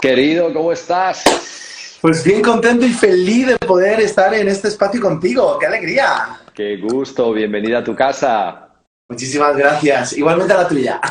Querido, ¿cómo estás? Pues bien contento y feliz de poder estar en este espacio contigo. ¡Qué alegría! Qué gusto, bienvenida a tu casa. Muchísimas gracias. Igualmente a la tuya.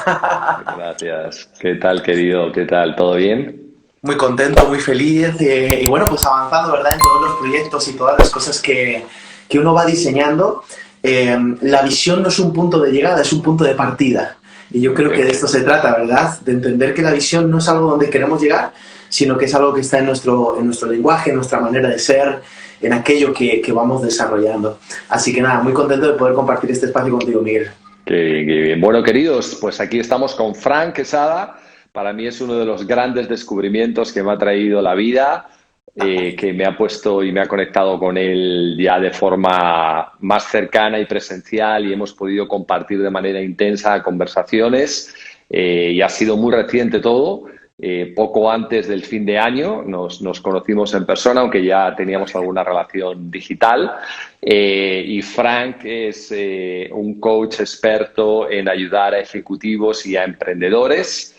Gracias. ¿Qué tal, querido? ¿Qué tal? ¿Todo bien? Muy contento, muy feliz y bueno, pues avanzando, ¿verdad? En todos los proyectos y todas las cosas que uno va diseñando. La visión no es un punto de llegada, es un punto de partida. Y yo creo que de esto se trata, ¿verdad? De entender que la visión no es algo donde queremos llegar, sino que es algo que está en nuestro lenguaje, en nuestra manera de ser, en aquello que vamos desarrollando. Así que nada, muy contento de poder compartir este espacio contigo, Miguel. Qué bien, qué bien. Bueno, queridos, pues aquí estamos con Frank Quesada. Para mí es uno de los grandes descubrimientos que me ha traído la vida, que me ha puesto y me ha conectado con él ya de forma más cercana y presencial y hemos podido compartir de manera intensa conversaciones y ha sido muy reciente todo. Poco antes del fin de año nos conocimos en persona, aunque ya teníamos alguna relación digital. Y Frank es un coach experto en ayudar a ejecutivos y a emprendedores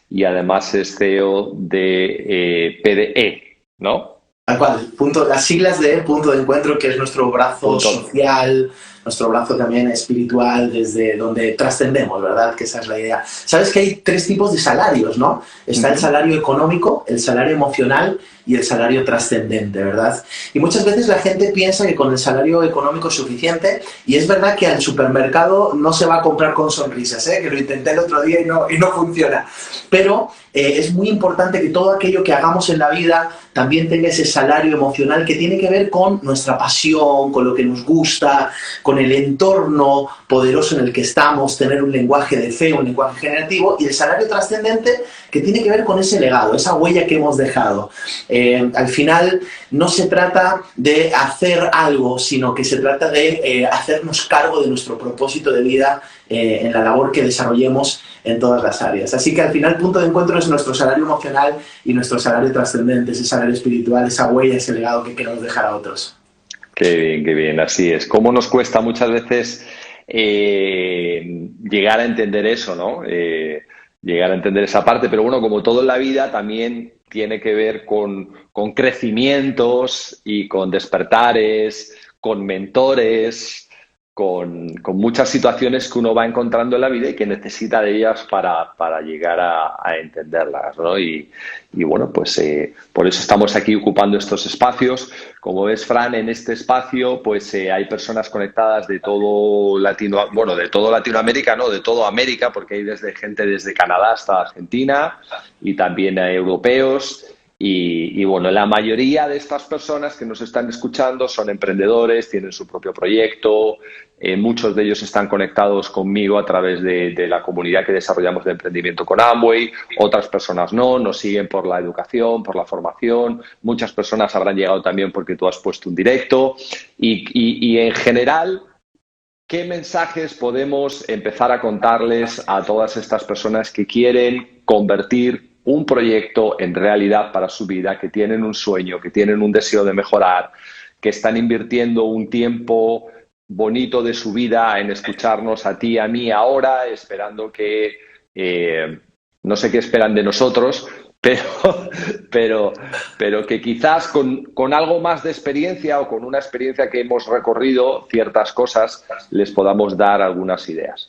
y además es CEO de PDE, ¿no? Tal cual, las siglas de Punto de Encuentro, que es nuestro brazo social, nuestro brazo también espiritual, desde donde trascendemos, ¿verdad? Que esa es la idea. Sabes que hay 3 tipos de salarios, ¿no? Está el salario económico, el salario emocional y el salario trascendente, ¿verdad? Y muchas veces la gente piensa que con el salario económico es suficiente y es verdad que al supermercado no se va a comprar con sonrisas, ¿eh? Que lo intenté el otro día y no funciona. Pero es muy importante que todo aquello que hagamos en la vida también tenga ese salario emocional que tiene que ver con nuestra pasión, con lo que nos gusta, con el entorno poderoso en el que estamos, tener un lenguaje de fe, un lenguaje generativo, y el salario trascendente que tiene que ver con ese legado, esa huella que hemos dejado. Al final no se trata de hacer algo, sino que se trata de hacernos cargo de nuestro propósito de vida en la labor que desarrollemos en todas las áreas. Así que al final Punto de Encuentro es nuestro salario emocional y nuestro salario trascendente, ese salario espiritual, esa huella, ese legado que queremos dejar a otros. Qué bien, así es. ¿Cómo nos cuesta muchas veces llegar a entender eso, ¿no? Llegar a entender esa parte, pero bueno, como todo en la vida también tiene que ver con crecimientos y con despertares, con mentores, con muchas situaciones que uno va encontrando en la vida y que necesita de ellas para llegar a entenderlas, ¿no? Y bueno, pues por eso estamos aquí ocupando estos espacios. Como ves, Fran, en este espacio pues hay personas conectadas de todo de todo Latinoamérica, no, de toda América, porque hay gente desde Canadá hasta Argentina y también europeos. Y bueno, la mayoría de estas personas que nos están escuchando son emprendedores, tienen su propio proyecto, muchos de ellos están conectados conmigo a través de la comunidad que desarrollamos de emprendimiento con Amway, otras personas no, nos siguen por la educación, por la formación, muchas personas habrán llegado también porque tú has puesto un directo y en general, ¿qué mensajes podemos empezar a contarles a todas estas personas que quieren convertir un proyecto en realidad para su vida, que tienen un sueño, que tienen un deseo de mejorar, que están invirtiendo un tiempo bonito de su vida en escucharnos a ti, a mí ahora, esperando que no sé qué esperan de nosotros, pero que quizás con algo más de experiencia o con una experiencia que hemos recorrido ciertas cosas les podamos dar algunas ideas.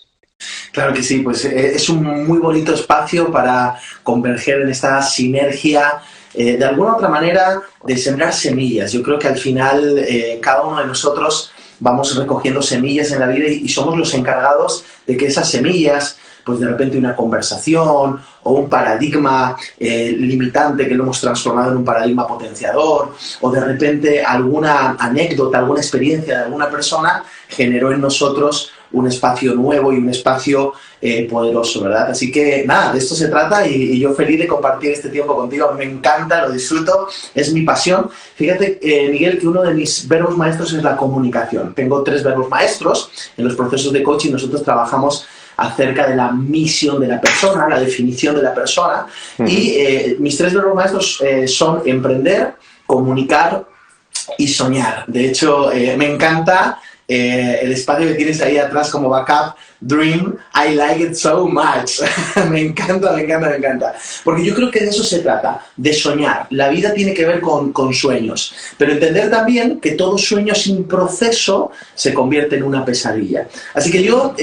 Claro que sí, pues es un muy bonito espacio para converger en esta sinergia, de alguna otra manera, de sembrar semillas. Yo creo que al final cada uno de nosotros vamos recogiendo semillas en la vida y somos los encargados de que esas semillas, pues de repente una conversación o un paradigma limitante que lo hemos transformado en un paradigma potenciador, o de repente alguna anécdota, alguna experiencia de alguna persona generó en nosotros un espacio nuevo y un espacio poderoso, ¿verdad? Así que nada, de esto se trata y yo feliz de compartir este tiempo contigo. Me encanta, lo disfruto, es mi pasión. Fíjate, Miguel, que uno de mis verbos maestros es la comunicación. Tengo 3 verbos maestros. En los procesos de coaching nosotros trabajamos acerca de la misión de la persona, la definición de la persona. Y mis 3 verbos maestros son emprender, comunicar y soñar. De hecho, me encanta el espacio que tienes ahí atrás como backup, Dream, I like it so much. Me encanta, me encanta, me encanta. Porque yo creo que de eso se trata, de soñar. La vida tiene que ver con sueños. Pero entender también que todo sueño sin proceso se convierte en una pesadilla. Así que yo,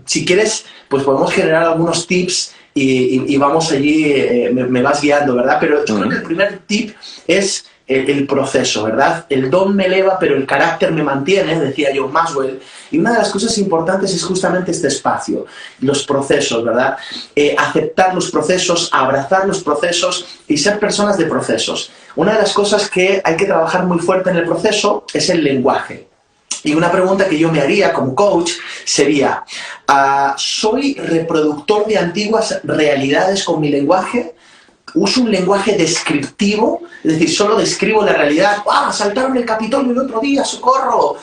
si quieres, pues podemos generar algunos tips y vamos allí, me vas guiando, ¿verdad? Pero yo creo que el primer tip es el proceso, ¿verdad? El don me eleva, pero el carácter me mantiene, decía John Maxwell. Y una de las cosas importantes es justamente este espacio, los procesos, ¿verdad? Aceptar los procesos, abrazar los procesos y ser personas de procesos. Una de las cosas que hay que trabajar muy fuerte en el proceso es el lenguaje. Y una pregunta que yo me haría como coach sería, ¿soy reproductor de antiguas realidades con mi lenguaje? ¿Uso un lenguaje descriptivo? Es decir, solo describo la realidad. Saltaron el Capitolio el otro día, socorro.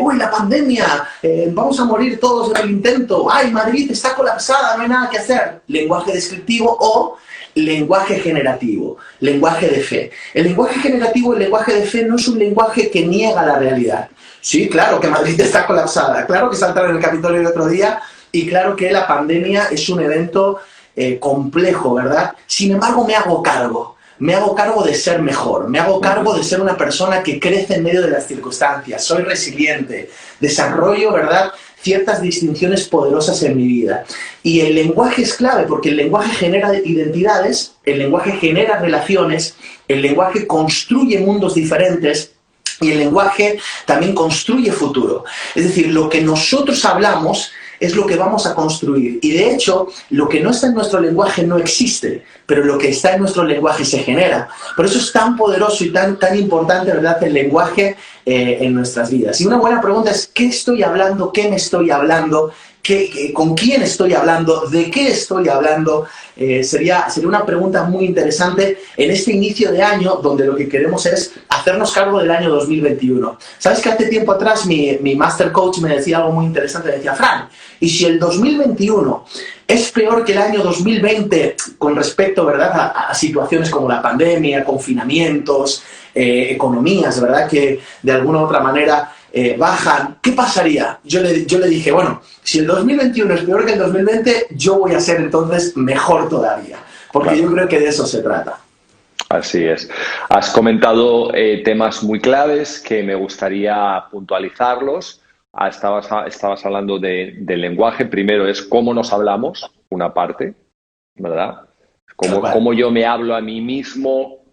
Uy, la pandemia. Vamos a morir todos en el intento. Ay, Madrid está colapsada, no hay nada que hacer. Lenguaje descriptivo o lenguaje generativo, lenguaje de fe. El lenguaje generativo, el lenguaje de fe no es un lenguaje que niega la realidad. Sí, claro que Madrid está colapsada, claro que saltaron el Capitolio el otro día y claro que la pandemia es un evento complejo, ¿verdad? Sin embargo, me hago cargo de ser mejor, me hago cargo de ser una persona que crece en medio de las circunstancias, soy resiliente, desarrollo, ¿verdad?, ciertas distinciones poderosas en mi vida. Y el lenguaje es clave porque el lenguaje genera identidades, el lenguaje genera relaciones, el lenguaje construye mundos diferentes y el lenguaje también construye futuro. Es decir, lo que nosotros hablamos es lo que vamos a construir. Y de hecho, lo que no está en nuestro lenguaje no existe, pero lo que está en nuestro lenguaje se genera. Por eso es tan poderoso y tan importante, ¿verdad?, el lenguaje en nuestras vidas. Y una buena pregunta es, ¿qué estoy hablando? ¿Qué me estoy hablando? ¿Con quién estoy hablando? ¿De qué estoy hablando? Sería una pregunta muy interesante en este inicio de año, donde lo que queremos es hacernos cargo del año 2021. ¿Sabes que hace tiempo atrás mi master coach me decía algo muy interesante? Me decía, Fran, ¿y si el 2021 es peor que el año 2020 con respecto, ¿verdad?, a situaciones como la pandemia, confinamientos, economías, ¿verdad?, que de alguna u otra manera bajan? ¿Qué pasaría? Yo le dije, bueno, si el 2021 es peor que el 2020, yo voy a ser entonces mejor todavía, porque claro, yo creo que de eso se trata. Así es. Has comentado temas muy claves que me gustaría puntualizarlos. Estabas hablando del lenguaje. Primero es cómo nos hablamos, una parte, ¿verdad? Cómo yo me hablo a mí mismo,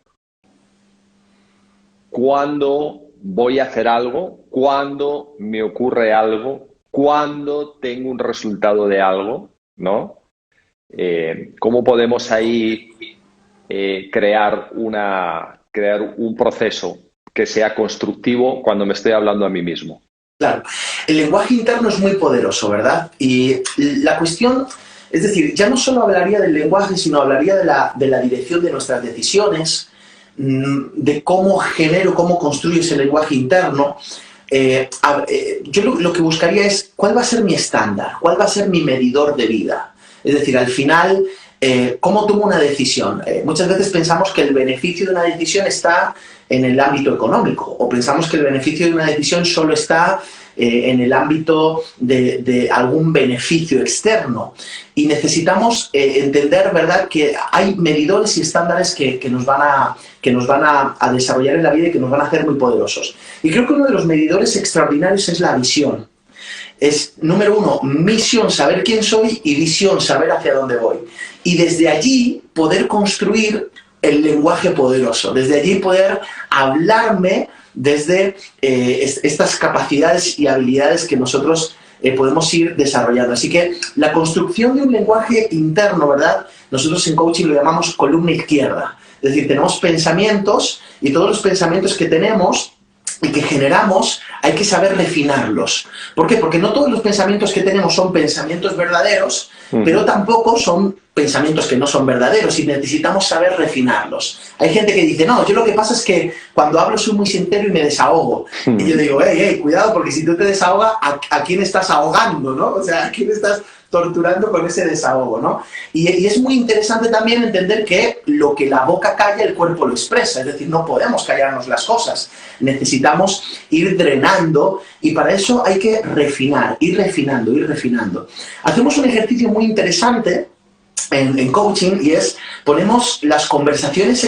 cuándo voy a hacer algo, cuándo me ocurre algo, cuándo tengo un resultado de algo, ¿no? ¿Cómo podemos ahí crear un proceso que sea constructivo cuando me estoy hablando a mí mismo? Claro, el lenguaje interno es muy poderoso, ¿verdad? Y la cuestión, es decir, ya no solo hablaría del lenguaje, sino hablaría de la dirección de nuestras decisiones, de cómo construyo ese lenguaje interno. Yo lo que buscaría es cuál va a ser mi estándar, cuál va a ser mi medidor de vida. Es decir, al final, ¿cómo tomo una decisión? Muchas veces pensamos que el beneficio de una decisión está en el ámbito económico, o pensamos que el beneficio de una decisión solo está en el ámbito de algún beneficio externo. Y necesitamos entender, ¿verdad?, que hay medidores y estándares que nos van a desarrollar en la vida y que nos van a hacer muy poderosos. Y creo que uno de los medidores extraordinarios es la visión. Es, número uno, misión, saber quién soy, y visión, saber hacia dónde voy. Y desde allí poder construir el lenguaje poderoso, desde allí poder hablarme desde estas capacidades y habilidades que nosotros podemos ir desarrollando. Así que la construcción de un lenguaje interno, ¿verdad?, nosotros en coaching lo llamamos columna izquierda. Es decir, tenemos pensamientos y todos los pensamientos que tenemos y que generamos hay que saber refinarlos. ¿Por qué? Porque no todos los pensamientos que tenemos son pensamientos verdaderos, pero tampoco son pensamientos que no son verdaderos y necesitamos saber refinarlos. Hay gente que dice, no, yo lo que pasa es que cuando hablo soy muy sincero y me desahogo. Y yo digo, hey, cuidado, porque si tú te desahogas, ¿a quién estás ahogando, no? O sea, ¿a quién estás torturando con ese desahogo, ¿no? Y es muy interesante también entender que lo que la boca calla, el cuerpo lo expresa, es decir, no podemos callarnos las cosas, necesitamos ir drenando y para eso hay que refinar, ir refinando, ir refinando. Hacemos un ejercicio muy interesante en coaching y es, ponemos las conversaciones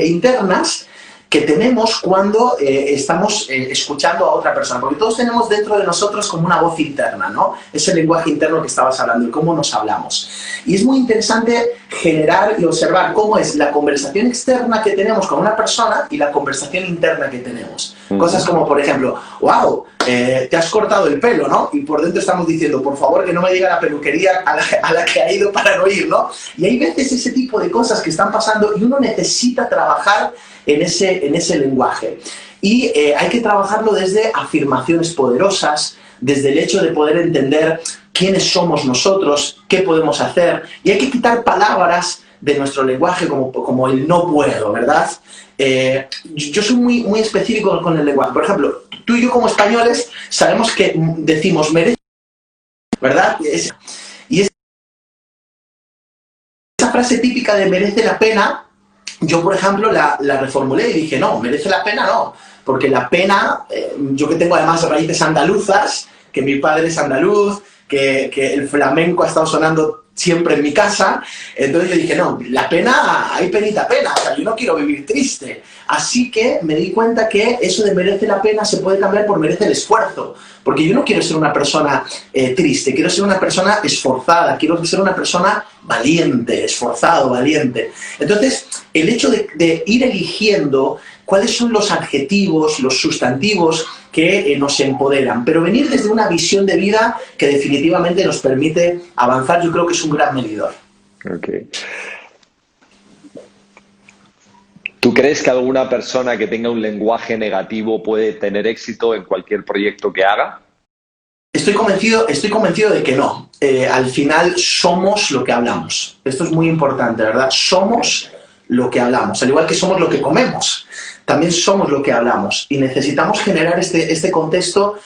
internas que tenemos cuando estamos escuchando a otra persona, porque todos tenemos dentro de nosotros como una voz interna, ¿no? Ese lenguaje interno que estabas hablando y cómo nos hablamos. Y es muy interesante generar y observar cómo es la conversación externa que tenemos con una persona y la conversación interna que tenemos. Cosas como, por ejemplo, wow, te has cortado el pelo, ¿no? Y por dentro estamos diciendo, por favor, que no me diga la peluquería a la que ha ido para no ir, ¿no? Y hay veces ese tipo de cosas que están pasando y uno necesita trabajar en ese lenguaje. Y hay que trabajarlo desde afirmaciones poderosas, desde el hecho de poder entender quiénes somos nosotros, qué podemos hacer. Y hay que quitar palabras de nuestro lenguaje como el no puedo, ¿verdad? Yo soy muy específico con el lenguaje. Por ejemplo, tú y yo como españoles sabemos que decimos merece, ¿verdad? Y esa frase típica de merece la pena, yo, por ejemplo, la reformulé y dije, no, merece la pena no, porque la pena, yo que tengo además raíces andaluzas, que mi padre es andaluz, que el flamenco ha estado sonando siempre en mi casa, entonces yo dije, no, la pena, hay penita pena, o sea, yo no quiero vivir triste. Así que me di cuenta que eso de merece la pena se puede cambiar por merece el esfuerzo, porque yo no quiero ser una persona triste, quiero ser una persona esforzada, quiero ser una persona valiente, esforzado, valiente. Entonces, el hecho de ir eligiendo cuáles son los adjetivos, los sustantivos que nos empoderan, pero venir desde una visión de vida que definitivamente nos permite avanzar, yo creo que es un gran medidor. Okay. ¿Tú crees que alguna persona que tenga un lenguaje negativo puede tener éxito en cualquier proyecto que haga? Estoy convencido de que no. Al final somos lo que hablamos. Esto es muy importante, ¿verdad? Somos lo que hablamos, al igual que somos lo que comemos. También somos lo que hablamos y necesitamos generar este contexto.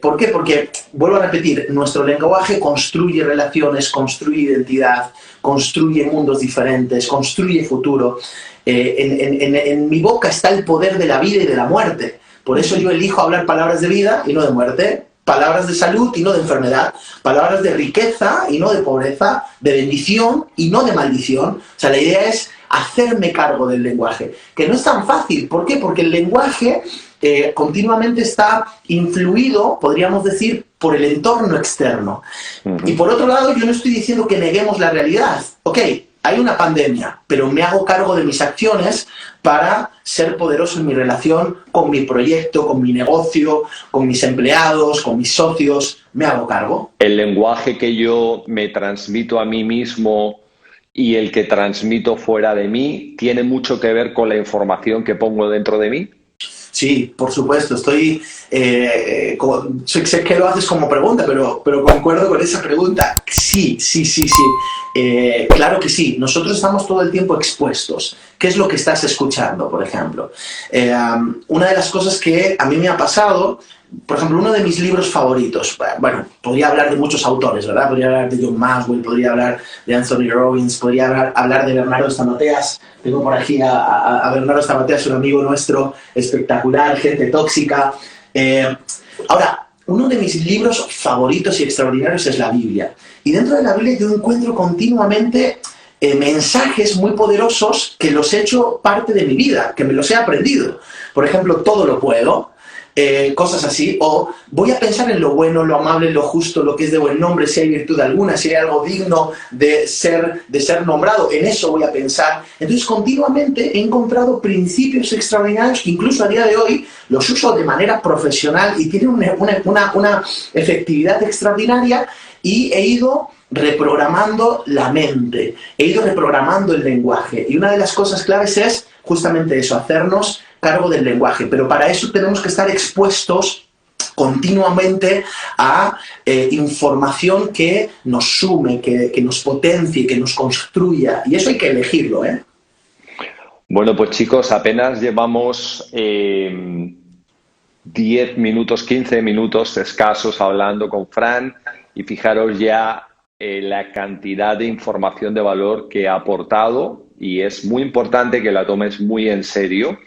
¿Por qué? Porque, vuelvo a repetir, nuestro lenguaje construye relaciones, construye identidad, construye mundos diferentes, construye futuro. En mi boca está el poder de la vida y de la muerte. Por eso yo elijo hablar palabras de vida y no de muerte, palabras de salud y no de enfermedad, palabras de riqueza y no de pobreza, de bendición y no de maldición. O sea, la idea es hacerme cargo del lenguaje, que no es tan fácil. ¿Por qué? Porque el lenguaje continuamente está influido, podríamos decir, por el entorno externo. Y por otro lado, yo no estoy diciendo que neguemos la realidad. Ok, hay una pandemia, pero me hago cargo de mis acciones para ser poderoso en mi relación con mi proyecto, con mi negocio, con mis empleados, con mis socios. Me hago cargo. El lenguaje que yo me transmito a mí mismo y el que transmito fuera de mí tiene mucho que ver con la información que pongo dentro de mí. Sí, por supuesto, sé que lo haces como pregunta, pero concuerdo con esa pregunta. Sí. Claro que sí, nosotros estamos todo el tiempo expuestos. ¿Qué es lo que estás escuchando, por ejemplo? Una de las cosas que a mí me ha pasado, por ejemplo, uno de mis libros favoritos, bueno, podría hablar de muchos autores, ¿verdad? Podría hablar de John Maxwell, podría hablar de Anthony Robbins, podría hablar de Bernardo Stamateas. Tengo por aquí a Bernardo Stamateas, un amigo nuestro espectacular, gente tóxica. Ahora, uno de mis libros favoritos y extraordinarios es la Biblia. Y dentro de la Biblia yo encuentro continuamente mensajes muy poderosos que los he hecho parte de mi vida, que me los he aprendido. Por ejemplo, todo lo puedo. Cosas así, o voy a pensar en lo bueno, lo amable, lo justo, lo que es de buen nombre, si hay virtud alguna, si hay algo digno de ser nombrado, en eso voy a pensar. Entonces, continuamente he encontrado principios extraordinarios que incluso a día de hoy los uso de manera profesional y tienen una efectividad extraordinaria, y he ido reprogramando la mente, he ido reprogramando el lenguaje, y una de las cosas claves es justamente eso, hacernos cargo del lenguaje, pero para eso tenemos que estar expuestos continuamente a información que nos sume, que nos potencie, que nos construya, y eso hay que elegirlo, ¿eh? Bueno, pues chicos, apenas llevamos 10 minutos, 15 minutos escasos hablando con Fran y fijaros ya la cantidad de información de valor que ha aportado y es muy importante que la tomes muy en serio.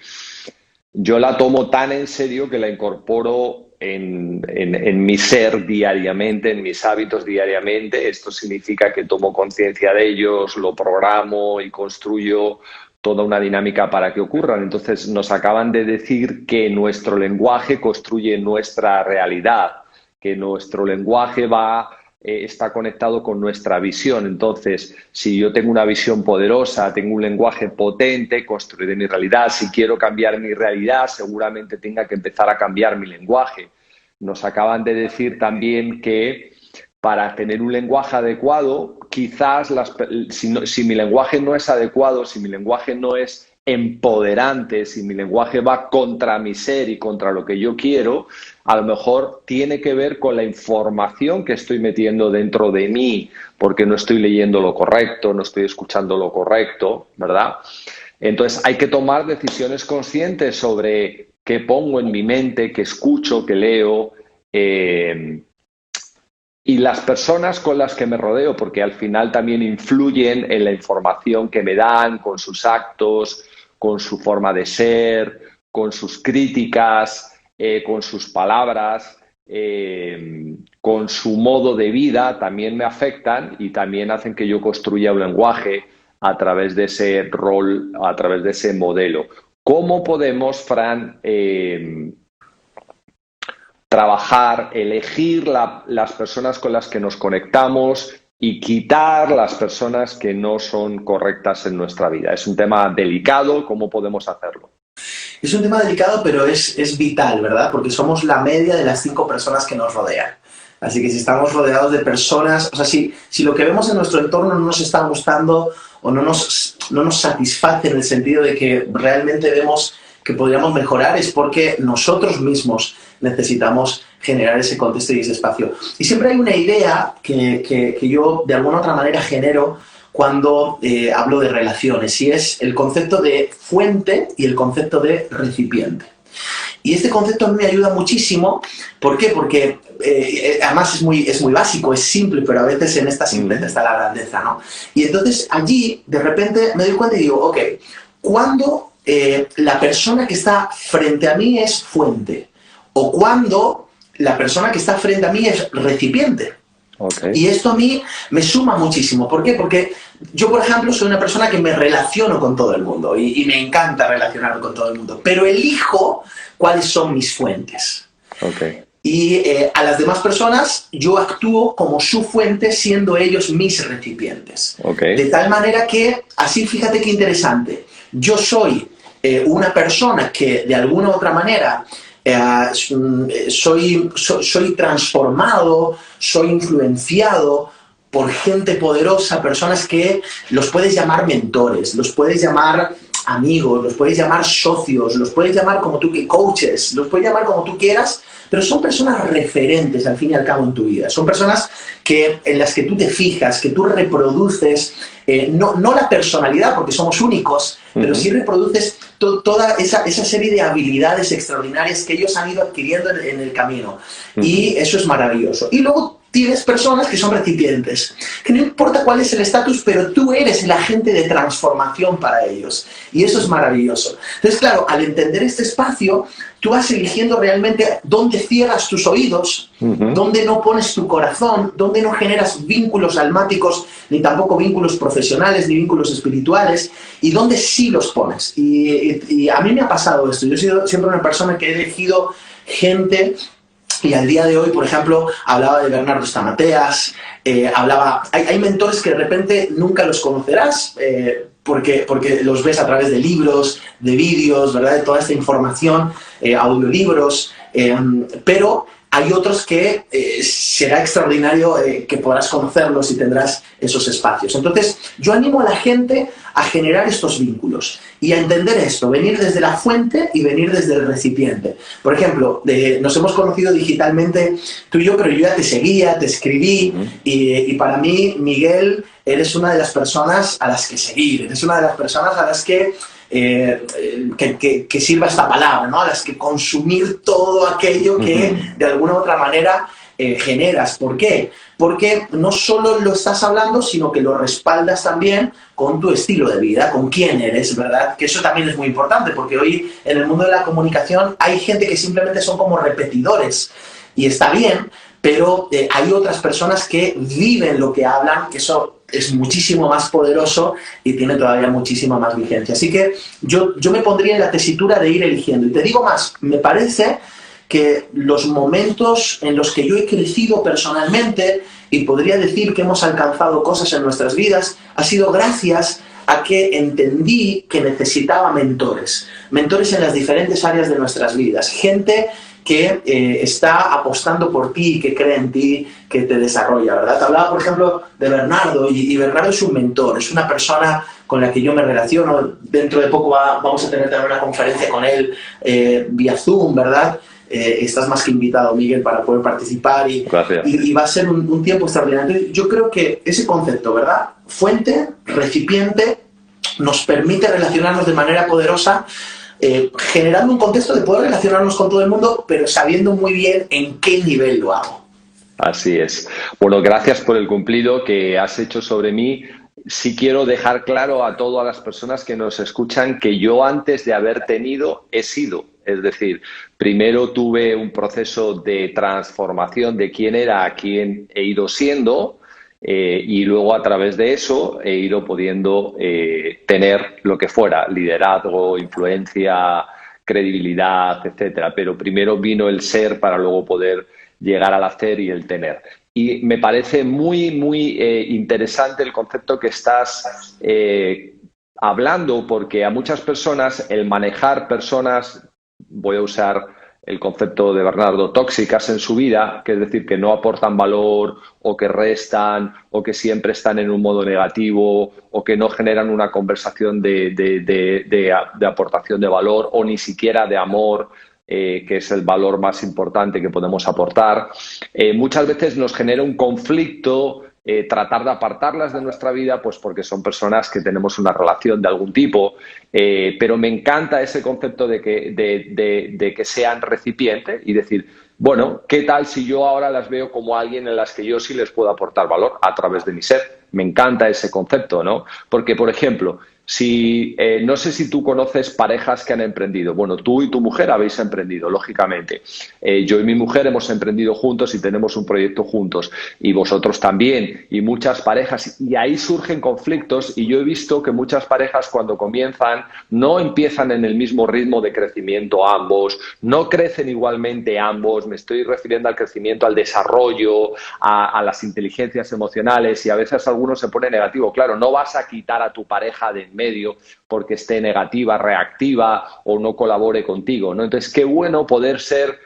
Yo la tomo tan en serio que la incorporo en mi ser diariamente, en mis hábitos diariamente. Esto significa que tomo conciencia de ellos, lo programo y construyo toda una dinámica para que ocurran. Entonces, nos acaban de decir que nuestro lenguaje construye nuestra realidad, que nuestro lenguaje está conectado con nuestra visión. Entonces, si yo tengo una visión poderosa, tengo un lenguaje potente, construiré mi realidad. Si quiero cambiar mi realidad, seguramente tenga que empezar a cambiar mi lenguaje. Nos acaban de decir también que para tener un lenguaje adecuado, quizás si mi lenguaje no es adecuado, si mi lenguaje no es empoderante, si mi lenguaje va contra mi ser y contra lo que yo quiero, a lo mejor tiene que ver con la información que estoy metiendo dentro de mí, porque no estoy leyendo lo correcto, no estoy escuchando lo correcto, ¿verdad? Entonces hay que tomar decisiones conscientes sobre qué pongo en mi mente, qué escucho, qué leo, y las personas con las que me rodeo, porque al final también influyen en la información que me dan, con sus actos, con su forma de ser, con sus críticas, con sus palabras, con su modo de vida, también me afectan y también hacen que yo construya un lenguaje a través de ese rol, a través de ese modelo. ¿Cómo podemos, Fran, trabajar, elegir las personas con las que nos conectamos y quitar las personas que no son correctas en nuestra vida? Es un tema delicado, ¿cómo podemos hacerlo? Es un tema delicado, pero es vital, ¿verdad? Porque somos la media de las 5 personas que nos rodean. Así que si estamos rodeados de personas, o sea, si lo que vemos en nuestro entorno no nos está gustando o no nos satisface en el sentido de que realmente vemos que podríamos mejorar, es porque nosotros mismos necesitamos generar ese contexto y ese espacio. Y siempre hay una idea que yo de alguna otra manera genero cuando hablo de relaciones, y es el concepto de fuente y el concepto de recipiente. Y este concepto a mí me ayuda muchísimo. ¿Por qué? Porque además es muy básico, es simple, pero a veces en esta simpleza está la grandeza, ¿no? Y entonces allí, de repente, me doy cuenta y digo, ok, ¿cuándo la persona que está frente a mí es fuente? ¿O cuándo la persona que está frente a mí es recipiente? Okay. Y esto a mí me suma muchísimo. ¿Por qué? Porque yo, por ejemplo, soy una persona que me relaciono con todo el mundo y me encanta relacionarme con todo el mundo, pero elijo cuáles son mis fuentes. Okay. Y a las demás personas yo actúo como su fuente, siendo ellos mis recipientes. Okay. De tal manera que, así fíjate qué interesante, yo soy una persona que de alguna u otra manera soy transformado, soy influenciado por gente poderosa, personas que los puedes llamar mentores, los puedes llamar amigos, los puedes llamar socios, los puedes llamar como tú, coaches, los puedes llamar como tú quieras, pero son personas referentes al fin y al cabo en tu vida. Son personas en las que tú te fijas, que tú reproduces, no la personalidad, porque somos únicos, pero sí reproduces toda esa serie de habilidades extraordinarias que ellos han ido adquiriendo en el camino. Y eso es maravilloso. Y luego tienes personas que son recipientes, que no importa cuál es el estatus, pero tú eres el agente de transformación para ellos. Y eso es maravilloso. Entonces, claro, al entender este espacio, tú vas eligiendo realmente dónde cierras tus oídos, dónde no pones tu corazón, dónde no generas vínculos almáticos, ni tampoco vínculos profesionales, ni vínculos espirituales, y dónde sí los pones. Y a mí me ha pasado esto. Yo he sido siempre una persona que he elegido gente. Y al día de hoy, por ejemplo, hablaba de Bernardo Stamateas, hay mentores que de repente nunca los conocerás, porque los ves a través de libros, de vídeos, ¿verdad? De toda esta información, audiolibros, pero hay otros que será extraordinario que podrás conocerlos y tendrás esos espacios. Entonces, yo animo a la gente a generar estos vínculos y a entender esto, venir desde la fuente y venir desde el recipiente. Por ejemplo, nos hemos conocido digitalmente tú y yo, pero yo ya te seguía, te escribí, y para mí, Miguel, eres una de las personas a las que seguir, eres una de las personas a las que que sirva esta palabra, ¿no? A las que consumir todo aquello que de alguna u otra manera generas. ¿Por qué? Porque no solo lo estás hablando, sino que lo respaldas también con tu estilo de vida, con quién eres, ¿verdad? Que eso también es muy importante, porque hoy en el mundo de la comunicación hay gente que simplemente son como repetidores, y está bien, pero hay otras personas que viven lo que hablan, que eso es muchísimo más poderoso y tiene todavía muchísima más vigencia. Así que yo me pondría en la tesitura de ir eligiendo. Y te digo más, me parece que los momentos en los que yo he crecido personalmente y podría decir que hemos alcanzado cosas en nuestras vidas ha sido gracias a que entendí que necesitaba mentores en las diferentes áreas de nuestras vidas, gente que está apostando por ti, que cree en ti, que te desarrolla, ¿verdad? Te hablaba, por ejemplo, de Bernardo, y Bernardo es un mentor, es una persona con la que yo me relaciono. Dentro de poco vamos a tener también una conferencia con él vía Zoom, ¿verdad? Estás más que invitado, Miguel, para poder participar y va a ser un tiempo extraordinario. Yo creo que ese concepto, ¿verdad? Fuente, recipiente, nos permite relacionarnos de manera poderosa, generando un contexto de poder relacionarnos con todo el mundo, pero sabiendo muy bien en qué nivel lo hago. Así es. Bueno, gracias por el cumplido que has hecho sobre mí. Sí quiero dejar claro a todas las personas que nos escuchan que yo, antes de haber tenido, he sido. Es decir, primero tuve un proceso de transformación de quién era a quién he ido siendo, y luego a través de eso he ido pudiendo tener lo que fuera, liderazgo, influencia, credibilidad, etcétera. Pero primero vino el ser para luego poder llegar al hacer y el tener. Y me parece muy, muy interesante el concepto que estás hablando, porque a muchas personas el manejar personas, voy a usar el concepto de Bernardo, tóxicas en su vida, que es decir, que no aportan valor o que restan o que siempre están en un modo negativo o que no generan una conversación de aportación de valor o ni siquiera de amor, que es el valor más importante que podemos aportar. Muchas veces nos genera un conflicto tratar de apartarlas de nuestra vida, pues porque son personas que tenemos una relación de algún tipo, pero me encanta ese concepto de que sean recipiente y decir, bueno, ¿qué tal si yo ahora las veo como alguien en las que yo sí les puedo aportar valor a través de mi ser? Me encanta ese concepto, ¿no? Porque, por ejemplo, no sé si tú conoces parejas que han emprendido. Bueno, tú y tu mujer habéis emprendido, lógicamente. Yo y mi mujer hemos emprendido juntos y tenemos un proyecto juntos. Y vosotros también, y muchas parejas. Y ahí surgen conflictos, y yo he visto que muchas parejas, cuando comienzan, no empiezan en el mismo ritmo de crecimiento ambos, no crecen igualmente ambos. Me estoy refiriendo al crecimiento, al desarrollo, a las inteligencias emocionales, y a veces alguno se pone negativo. Claro, no vas a quitar a tu pareja de en medio porque esté negativa, reactiva o no colabore contigo, ¿no? Entonces, qué bueno poder ser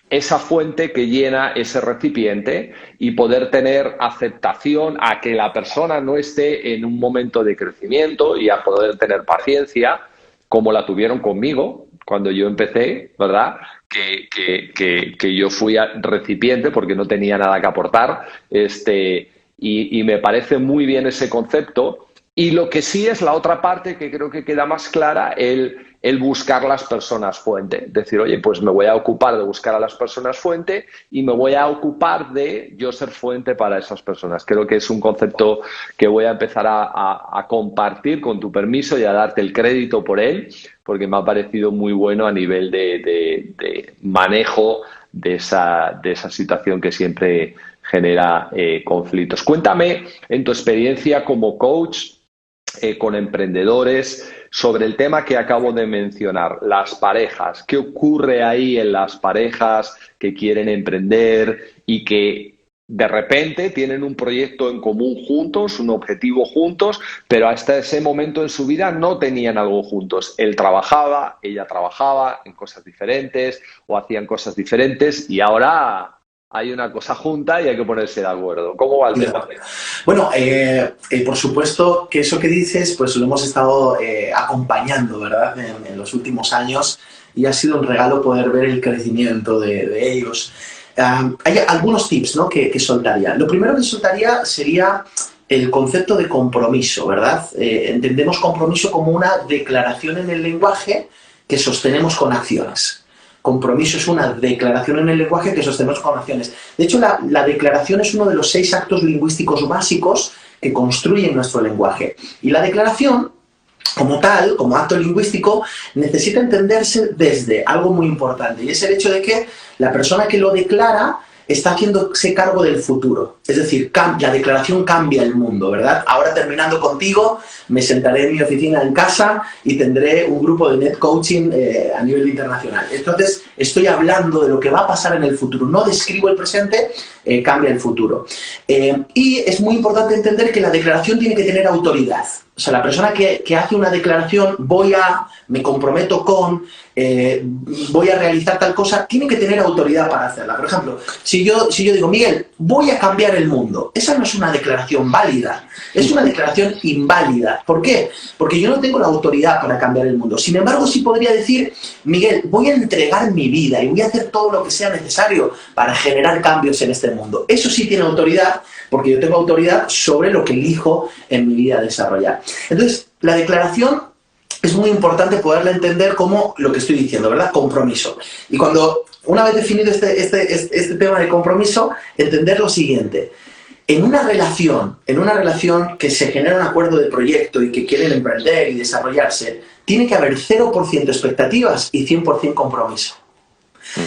esa fuente que llena ese recipiente y poder tener aceptación a que la persona no esté en un momento de crecimiento y a poder tener paciencia, como la tuvieron conmigo cuando yo empecé, ¿verdad? Que yo fui recipiente porque no tenía nada que aportar, y me parece muy bien ese concepto. Y lo que sí es la otra parte que creo que queda más clara, el buscar las personas fuente. Decir, oye, pues me voy a ocupar de buscar a las personas fuente y me voy a ocupar de yo ser fuente para esas personas. Creo que es un concepto que voy a empezar a compartir con tu permiso y a darte el crédito por él, porque me ha parecido muy bueno a nivel de manejo de esa situación que siempre genera conflictos. Cuéntame, en tu experiencia como coach, con emprendedores, sobre el tema que acabo de mencionar, las parejas. ¿Qué ocurre ahí en las parejas que quieren emprender y que de repente tienen un proyecto en común juntos, un objetivo juntos, pero hasta ese momento en su vida no tenían algo juntos? Él trabajaba, ella trabajaba en cosas diferentes o hacían cosas diferentes y ahora hay una cosa junta y hay que ponerse de acuerdo. ¿Cómo va el tema? Bueno, por supuesto que eso que dices, pues lo hemos estado acompañando, ¿verdad? En los últimos años, y ha sido un regalo poder ver el crecimiento de ellos. Hay algunos tips, ¿no?, que soltaría. Lo primero que soltaría sería el concepto de compromiso, ¿verdad? Entendemos compromiso como una declaración en el lenguaje que sostenemos con acciones. Compromiso es una declaración en el lenguaje que sostenemos con acciones. De hecho, la declaración es uno de los 6 actos lingüísticos básicos que construyen nuestro lenguaje. Y la declaración, como tal, como acto lingüístico, necesita entenderse desde algo muy importante, y es el hecho de que la persona que lo declara está haciéndose cargo del futuro. Es decir, la declaración cambia el mundo, ¿verdad? Ahora, terminando contigo, me sentaré en mi oficina en casa y tendré un grupo de net coaching a nivel internacional. Entonces, estoy hablando de lo que va a pasar en el futuro. No describo el presente, cambia el futuro. Y es muy importante entender que la declaración tiene que tener autoridad. O sea, la persona que hace una declaración, me comprometo con, voy a realizar tal cosa, tiene que tener autoridad para hacerla. Por ejemplo, si yo digo, Miguel, voy a cambiar el mundo, esa no es una declaración válida, es una declaración inválida. ¿Por qué? Porque yo no tengo la autoridad para cambiar el mundo. Sin embargo, sí podría decir, Miguel, voy a entregar mi vida y voy a hacer todo lo que sea necesario para generar cambios en este mundo. Eso sí tiene autoridad, porque yo tengo autoridad sobre lo que elijo en mi vida desarrollar. Entonces, la declaración es muy importante poderla entender como lo que estoy diciendo, ¿verdad? Compromiso. Y una vez definido este tema de compromiso, entender lo siguiente. En una relación que se genera un acuerdo de proyecto y que quieren emprender y desarrollarse, tiene que haber 0% expectativas y 100% compromiso.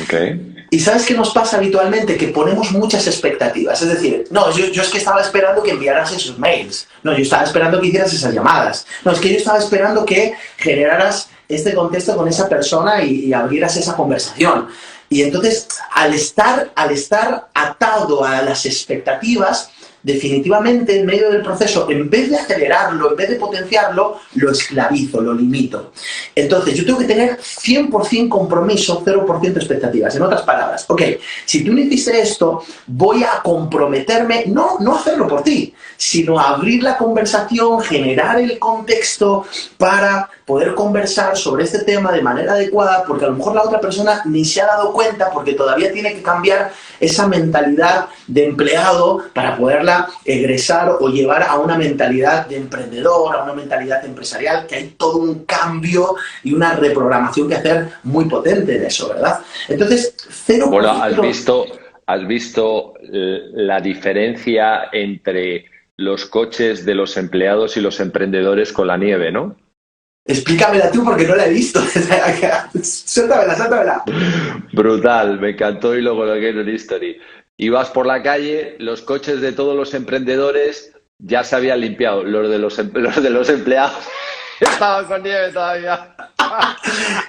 Okay. ¿Y sabes qué nos pasa habitualmente? Que ponemos muchas expectativas. Es decir, no, yo es que estaba esperando que enviaras esos mails. No, yo estaba esperando que hicieras esas llamadas. No, es que yo estaba esperando que generaras este contexto con esa persona y abrieras esa conversación. Y entonces, al estar atado a las expectativas, definitivamente en medio del proceso, en vez de acelerarlo, en vez de potenciarlo, lo esclavizo, lo limito. Entonces, yo tengo que tener 100% compromiso, 0% expectativas. En otras palabras, ok, si tú me hiciste esto, voy a comprometerme, no hacerlo por ti, sino a abrir la conversación, generar el contexto para poder conversar sobre este tema de manera adecuada, porque a lo mejor la otra persona ni se ha dado cuenta, porque todavía tiene que cambiar esa mentalidad de empleado para poderla egresar o llevar a una mentalidad de emprendedor, a una mentalidad empresarial, que hay todo un cambio y una reprogramación que hacer muy potente en eso, ¿verdad? Entonces, 0%... Bueno, ¿has visto la diferencia entre los coches de los empleados y los emprendedores con la nieve, no? Explícamela tú porque no la he visto. Suéltamela. Brutal, me encantó y luego lo que es un history. Ibas por la calle, los coches de todos los emprendedores ya se habían limpiado, los de los empleados estaban con nieve todavía.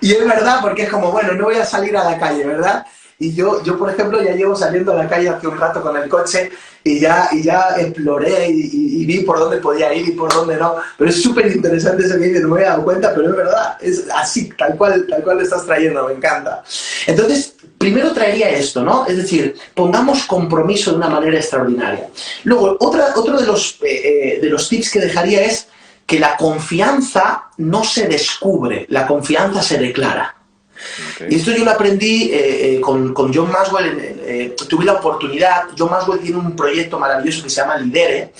Y es verdad, porque es como, bueno, no voy a salir a la calle, ¿verdad? Y yo, por ejemplo, ya llevo saliendo a la calle hace un rato con el coche y ya exploré y vi por dónde podía ir y por dónde no. Pero es súper interesante eso que dices, no me había dado cuenta, pero es verdad, es así, tal cual lo estás trayendo, me encanta. Entonces, primero traería esto, ¿no? Es decir, pongamos compromiso de una manera extraordinaria. Luego, otro de los tips que dejaría es que la confianza no se descubre, la confianza se declara. Okay. Y esto yo lo aprendí con John Maxwell. Tuve la oportunidad. John Maxwell tiene un proyecto maravilloso que se llama Lidere,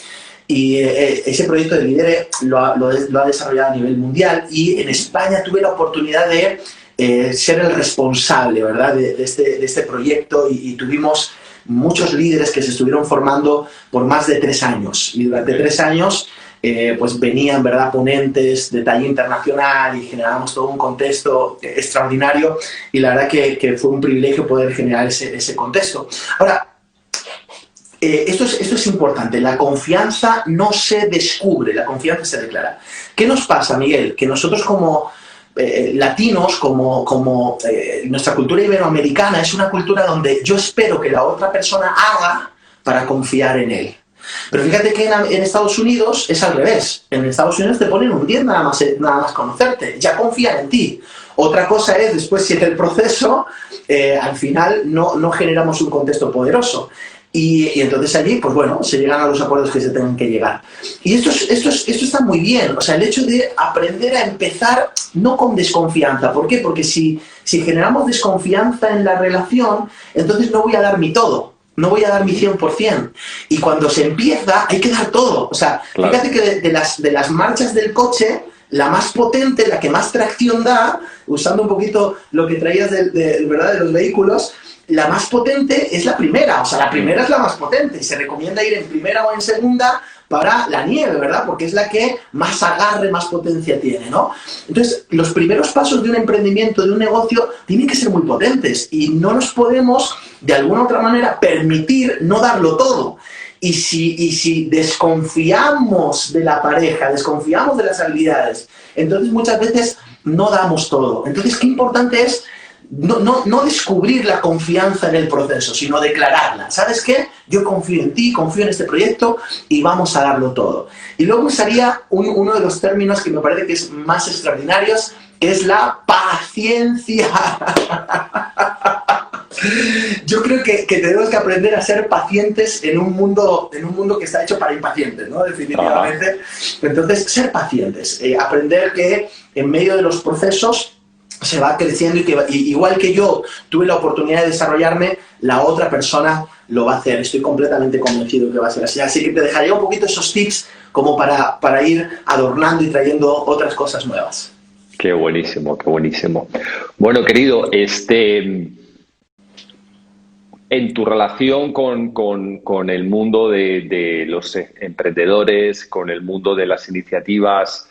y ese proyecto de Lidere lo ha desarrollado a nivel mundial, y en España tuve la oportunidad de ser el responsable, ¿verdad?, de este proyecto, y tuvimos muchos líderes que se estuvieron formando por más de 3 años, y durante 3 años pues venían, ¿verdad?, ponentes de talla internacional y generábamos todo un contexto extraordinario, y la verdad que fue un privilegio poder generar ese contexto. Ahora, esto es importante, la confianza no se descubre, la confianza se declara. ¿Qué nos pasa, Miguel? Que nosotros como latinos, como nuestra cultura iberoamericana es una cultura donde yo espero que la otra persona haga para confiar en él. Pero fíjate que en Estados Unidos es al revés. En Estados Unidos te ponen un 10 nada más conocerte, ya confían en ti. Otra cosa es, después, si en el proceso al final no generamos un contexto poderoso. Y entonces allí, pues bueno, se llegan a los acuerdos que se tengan que llegar. Y esto está muy bien. O sea, el hecho de aprender a empezar no con desconfianza. ¿Por qué? Porque si generamos desconfianza en la relación, entonces no voy a dar mi todo. no voy a dar mi 100%. Y cuando se empieza, hay que dar todo. O sea, claro. Fíjate que de las marchas del coche, la más potente, la que más tracción da, usando un poquito lo que traías ¿verdad? De los vehículos, la más potente es la primera. O sea, la primera es la más potente. Y se recomienda ir en primera o en segunda para la nieve, ¿verdad? Porque es la que más agarre, más potencia tiene, ¿no? Entonces, los primeros pasos de un emprendimiento, de un negocio, tienen que ser muy potentes y no nos podemos, de alguna u otra manera, permitir no darlo todo. Y si desconfiamos de la pareja, desconfiamos de las habilidades, entonces muchas veces no damos todo. Entonces, qué importante es no descubrir la confianza en el proceso, sino declararla. ¿Sabes qué? Yo confío en ti, confío en este proyecto y vamos a darlo todo. Y luego usaría uno de los términos que me parece que es más extraordinarios, que es la paciencia. Yo creo que tenemos que aprender a ser pacientes en un mundo que está hecho para impacientes, ¿no? Definitivamente. Entonces, ser pacientes, aprender que en medio de los procesos se va creciendo y que igual que yo tuve la oportunidad de desarrollarme, la otra persona lo va a hacer. Estoy completamente convencido que va a ser así. Así que te dejaría un poquito esos tips como para ir adornando y trayendo otras cosas nuevas. Qué buenísimo, qué buenísimo. Bueno, querido, en tu relación con el mundo de los emprendedores, con el mundo de las iniciativas,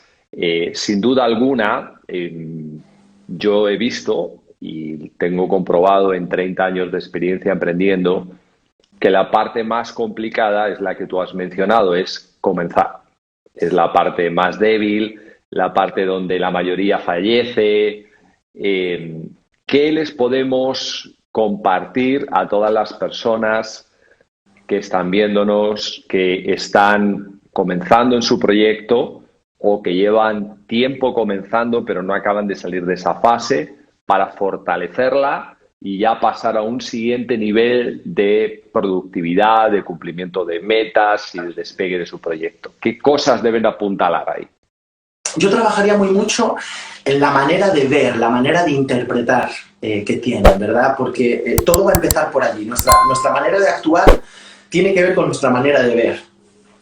sin duda alguna, yo he visto y tengo comprobado en 30 años de experiencia emprendiendo que la parte más complicada es la que tú has mencionado, es comenzar. Es la parte más débil, la parte donde la mayoría fallece. ¿Qué les podemos compartir a todas las personas que están viéndonos, que están comenzando en su proyecto o que llevan tiempo comenzando pero no acaban de salir de esa fase, para fortalecerla y ya pasar a un siguiente nivel de productividad, de cumplimiento de metas y de despegue de su proyecto? ¿Qué cosas deben apuntalar ahí? Yo trabajaría muy mucho en la manera de ver, la manera de interpretar que tienen, ¿verdad? Porque todo va a empezar por allí. Nuestra manera de actuar tiene que ver con nuestra manera de ver,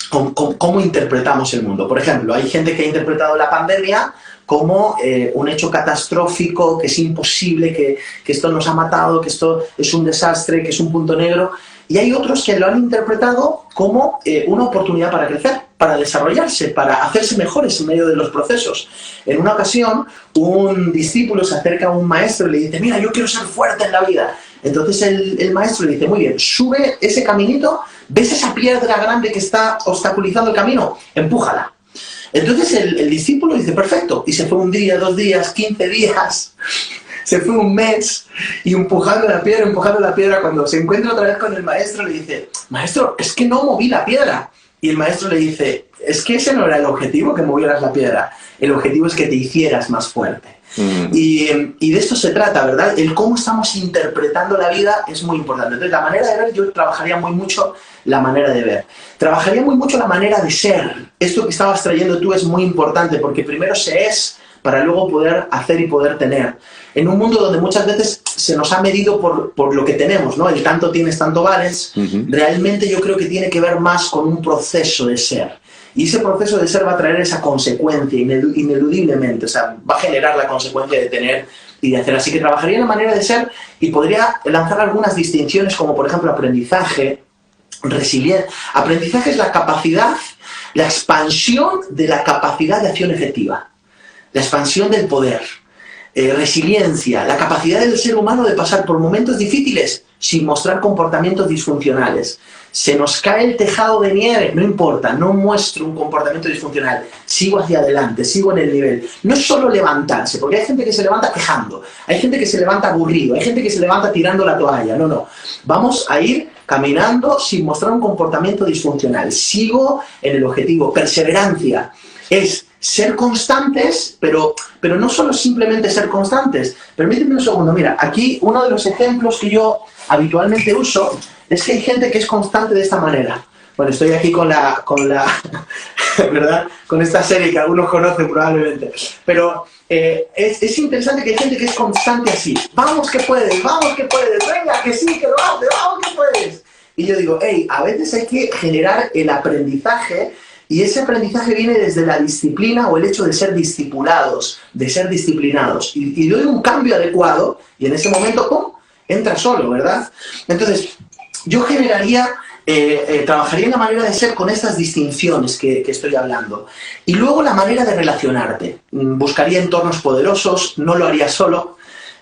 con cómo interpretamos el mundo. Por ejemplo, hay gente que ha interpretado la pandemia como un hecho catastrófico, que es imposible, que esto nos ha matado, que esto es un desastre, que es un punto negro. Y hay otros que lo han interpretado como una oportunidad para crecer, para desarrollarse, para hacerse mejores en medio de los procesos. En una ocasión, un discípulo se acerca a un maestro y le dice: mira, yo quiero ser fuerte en la vida. Entonces el maestro le dice: muy bien, sube ese caminito, ¿ves esa piedra grande que está obstaculizando el camino? Empújala. Entonces el discípulo dice: perfecto. Y se fue un día, 2 días, 15 días... Se fue un mes y empujando la piedra, cuando se encuentra otra vez con el maestro le dice: maestro, es que no moví la piedra. Y el maestro le dice: es que ese no era el objetivo, que movieras la piedra. El objetivo es que te hicieras más fuerte. Y de esto se trata, ¿verdad? El cómo estamos interpretando la vida es muy importante. Entonces, la manera de ver, yo trabajaría muy mucho la manera de ver. Trabajaría muy mucho la manera de ser. Esto que estabas trayendo tú es muy importante, porque primero se es para luego poder hacer y poder tener. En un mundo donde muchas veces se nos ha medido por lo que tenemos, ¿no? El tanto tienes, tanto vales. Realmente yo creo que tiene que ver más con un proceso de ser. Y ese proceso de ser va a traer esa consecuencia ineludiblemente. O sea, va a generar la consecuencia de tener y de hacer. Así que trabajaría en la manera de ser y podría lanzar algunas distinciones, como por ejemplo aprendizaje, resiliencia. Aprendizaje es la capacidad, la expansión de la capacidad de acción efectiva. La expansión del poder. Resiliencia, la capacidad del ser humano de pasar por momentos difíciles sin mostrar comportamientos disfuncionales. Se nos cae el tejado de nieve, no importa, no muestro un comportamiento disfuncional, sigo hacia adelante, sigo en el nivel. No es solo levantarse, porque hay gente que se levanta quejando, hay gente que se levanta aburrido, hay gente que se levanta tirando la toalla, no. Vamos a ir caminando sin mostrar un comportamiento disfuncional. Sigo en el objetivo. Perseverancia es ser constantes, pero no solo simplemente ser constantes. Permíteme un segundo. Mira, aquí uno de los ejemplos que yo habitualmente uso es que hay gente que es constante de esta manera. Bueno, estoy aquí con la ¿verdad? Con esta serie que algunos conocen probablemente. Pero es interesante que hay gente que es constante así. Vamos que puedes, venga, que sí, que lo haces, vamos que puedes. Y yo digo, hey, a veces hay que generar el aprendizaje y ese aprendizaje viene desde la disciplina o el hecho de ser discipulados, de ser disciplinados. Y doy un cambio adecuado y en ese momento, ¡pum!, entra solo, ¿verdad? Entonces, yo trabajaría en la manera de ser con estas distinciones que estoy hablando. Y luego la manera de relacionarte. Buscaría entornos poderosos, no lo haría solo.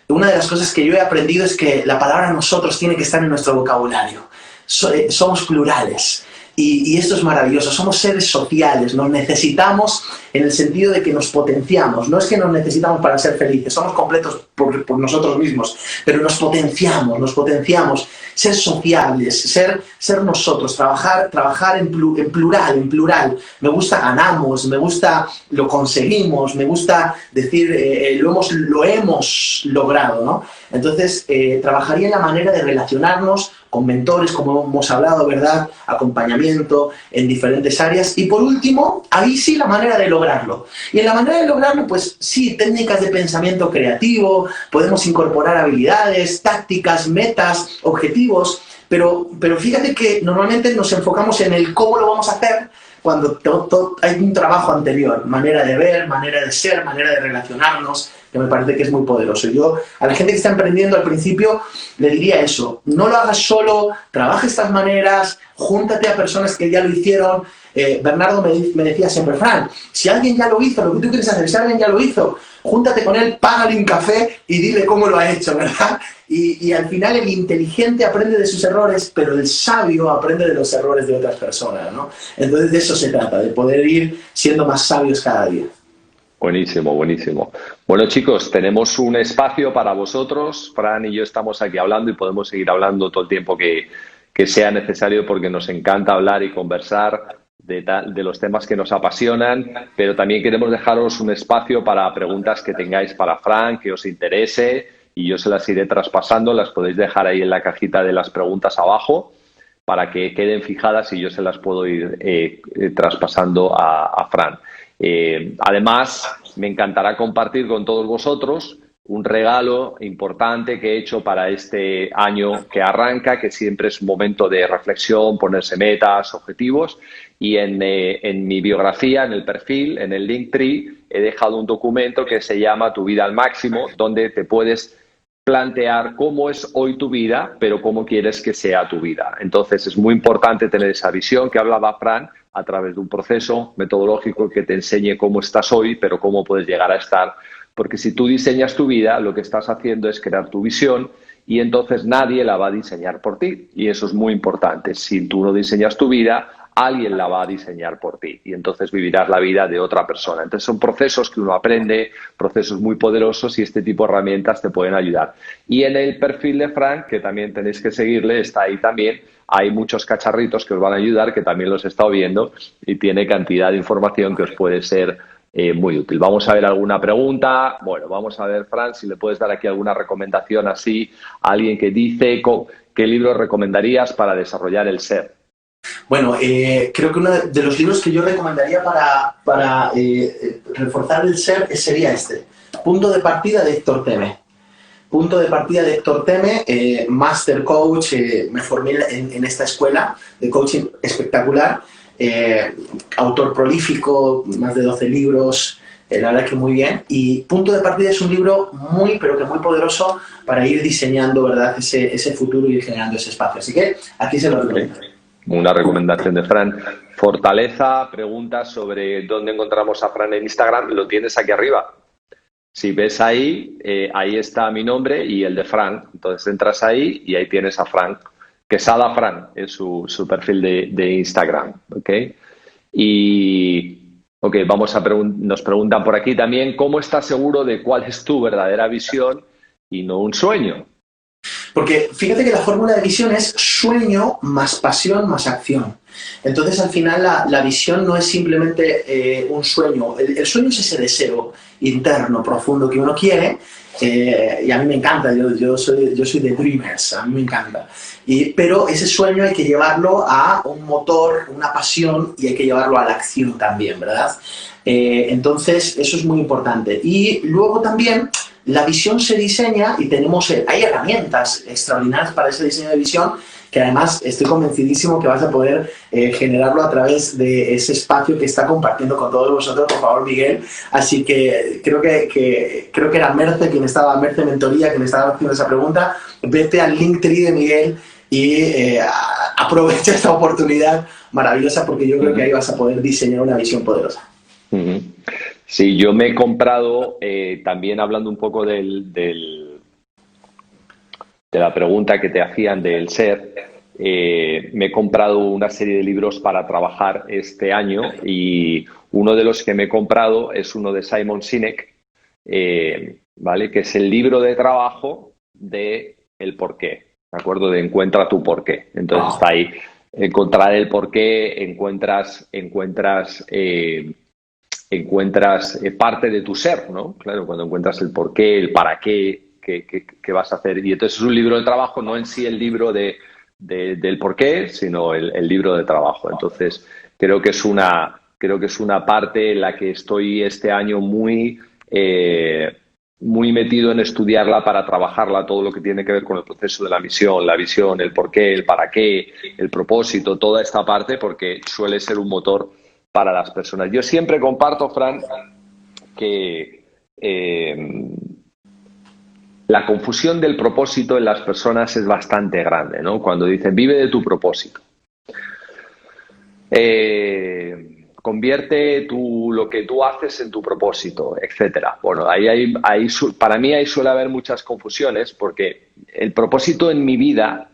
Una de las cosas que yo he aprendido es que la palabra nosotros tiene que estar en nuestro vocabulario. Somos plurales. Y esto es maravilloso, somos seres sociales, nos necesitamos en el sentido de que nos potenciamos, no es que nos necesitamos para ser felices, somos completos por nosotros mismos, pero nos potenciamos, ser sociables, ser nosotros, trabajar en plural, me gusta ganamos, me gusta lo conseguimos, me gusta decir lo hemos logrado, ¿no? Entonces, trabajaría en la manera de relacionarnos con mentores, como hemos hablado, ¿verdad? Acompañamiento en diferentes áreas. Y por último, ahí sí la manera de lograrlo. Y en la manera de lograrlo, pues sí, técnicas de pensamiento creativo, podemos incorporar habilidades, tácticas, metas, objetivos, pero fíjate que normalmente nos enfocamos en el cómo lo vamos a hacer cuando hay un trabajo anterior, manera de ver, manera de ser, manera de relacionarnos, que me parece que es muy poderoso. Yo a la gente que está emprendiendo al principio le diría eso, no lo hagas solo, trabaja estas maneras, júntate a personas que ya lo hicieron. Bernardo me decía siempre, Fran, si alguien ya lo hizo, lo que tú quieres hacer, si alguien ya lo hizo, júntate con él, págale un café y dile cómo lo ha hecho, ¿verdad? Y al final el inteligente aprende de sus errores, pero el sabio aprende de los errores de otras personas, ¿no? Entonces de eso se trata, de poder ir siendo más sabios cada día. Buenísimo, buenísimo. Bueno, chicos, tenemos un espacio para vosotros. Fran y yo estamos aquí hablando y podemos seguir hablando todo el tiempo que sea necesario porque nos encanta hablar y conversar de los temas que nos apasionan, pero también queremos dejaros un espacio para preguntas que tengáis para Fran, que os interese, y yo se las iré traspasando. Las podéis dejar ahí en la cajita de las preguntas abajo para que queden fijadas y yo se las puedo ir traspasando a Fran. Además, me encantará compartir con todos vosotros un regalo importante que he hecho para este año que arranca, que siempre es un momento de reflexión, ponerse metas, objetivos. Y en mi biografía, en el perfil, en el Linktree, he dejado un documento que se llama Tu vida al máximo, donde te puedes plantear cómo es hoy tu vida, pero cómo quieres que sea tu vida. Entonces, es muy importante tener esa visión que hablaba Fran a través de un proceso metodológico que te enseñe cómo estás hoy, pero cómo puedes llegar a estar. Porque si tú diseñas tu vida, lo que estás haciendo es crear tu visión y entonces nadie la va a diseñar por ti. Y eso es muy importante. Si tú no diseñas tu vida, alguien la va a diseñar por ti y entonces vivirás la vida de otra persona. Entonces son procesos que uno aprende, procesos muy poderosos y este tipo de herramientas te pueden ayudar. Y en el perfil de Fran, que también tenéis que seguirle, está ahí también, hay muchos cacharritos que os van a ayudar, que también los he estado viendo y tiene cantidad de información que os puede ser muy útil. Vamos a ver alguna pregunta. Bueno, vamos a ver, Fran, si le puedes dar aquí alguna recomendación así a alguien que dice qué libro recomendarías para desarrollar el ser. Bueno, creo que uno de los libros que yo recomendaría para reforzar el ser sería este, Punto de partida de Héctor Teme. Punto de partida de Héctor Teme, Master Coach, me formé en esta escuela de coaching espectacular, autor prolífico, más de 12 libros, la verdad que muy bien. Y Punto de partida es un libro pero que muy poderoso para ir diseñando, ¿verdad?, ese futuro y ir generando ese espacio. Así que aquí se lo recomiendo. Una recomendación de Fran. Fortaleza, preguntas sobre dónde encontramos a Fran en Instagram, lo tienes aquí arriba. Si ves ahí, ahí está mi nombre y el de Fran. Entonces entras ahí y ahí tienes a Fran. Quesada Fran es su perfil de Instagram. ¿Ok? Y nos preguntan por aquí también, ¿cómo estás seguro de cuál es tu verdadera visión y no un sueño? Porque fíjate que la fórmula de visión es sueño más pasión más acción. Entonces, al final, la visión no es simplemente un sueño. El sueño es ese deseo interno, profundo que uno quiere. Y a mí me encanta, yo soy de Dreamers, a mí me encanta. Pero ese sueño hay que llevarlo a un motor, una pasión, y hay que llevarlo a la acción también, ¿verdad? Entonces, eso es muy importante. Y luego también, la visión se diseña y hay herramientas extraordinarias para ese diseño de visión que además estoy convencidísimo que vas a poder generarlo a través de ese espacio que está compartiendo con todos vosotros, por favor, Miguel. Así que creo que era Merce Merce Mentoría, quien estaba haciendo esa pregunta. Vete al Linktree de Miguel y aprovecha esta oportunidad maravillosa, porque yo creo que ahí vas a poder diseñar una visión poderosa. Sí, yo me he comprado, también hablando un poco de la pregunta que te hacían del ser, me he comprado una serie de libros para trabajar este año, y uno de los que me he comprado es uno de Simon Sinek, ¿vale? Que es el libro de trabajo de el porqué, ¿de acuerdo? De encuentra tu porqué. Entonces está ahí, encontrar el porqué, encuentras parte de tu ser, ¿no? Claro, cuando encuentras el porqué, el para qué, qué vas a hacer. Y entonces es un libro de trabajo, no en sí el libro del porqué, sino el libro de trabajo. Entonces creo que es una parte en la que estoy este año muy metido en estudiarla para trabajarla, todo lo que tiene que ver con el proceso de la misión, la visión, el porqué, el para qué, el propósito, toda esta parte, porque suele ser un motor para las personas. Yo siempre comparto, Fran, que la confusión del propósito en las personas es bastante grande, ¿no? Cuando dicen, vive de tu propósito. Convierte lo que tú haces en tu propósito, etcétera. Bueno, para mí ahí suele haber muchas confusiones, porque el propósito en mi vida,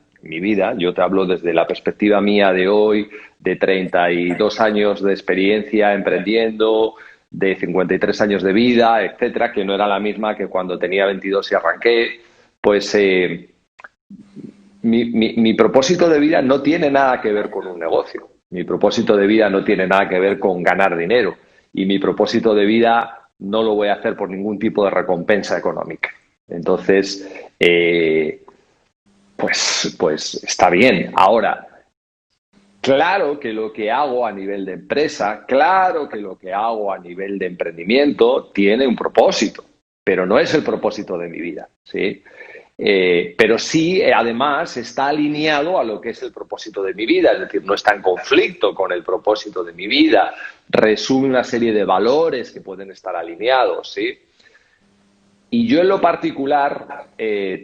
yo te hablo desde la perspectiva mía de hoy, de 32 años de experiencia emprendiendo, de 53 años de vida, etcétera, que no era la misma que cuando tenía 22 y arranqué, pues mi propósito de vida no tiene nada que ver con un negocio. Mi propósito de vida no tiene nada que ver con ganar dinero, y mi propósito de vida no lo voy a hacer por ningún tipo de recompensa económica. Entonces, pues está bien. Ahora, claro que lo que hago a nivel de empresa, claro que lo que hago a nivel de emprendimiento tiene un propósito, pero no es el propósito de mi vida, ¿sí? Pero sí, además, está alineado a lo que es el propósito de mi vida, es decir, no está en conflicto con el propósito de mi vida, resume una serie de valores que pueden estar alineados, ¿sí? Y yo en lo particular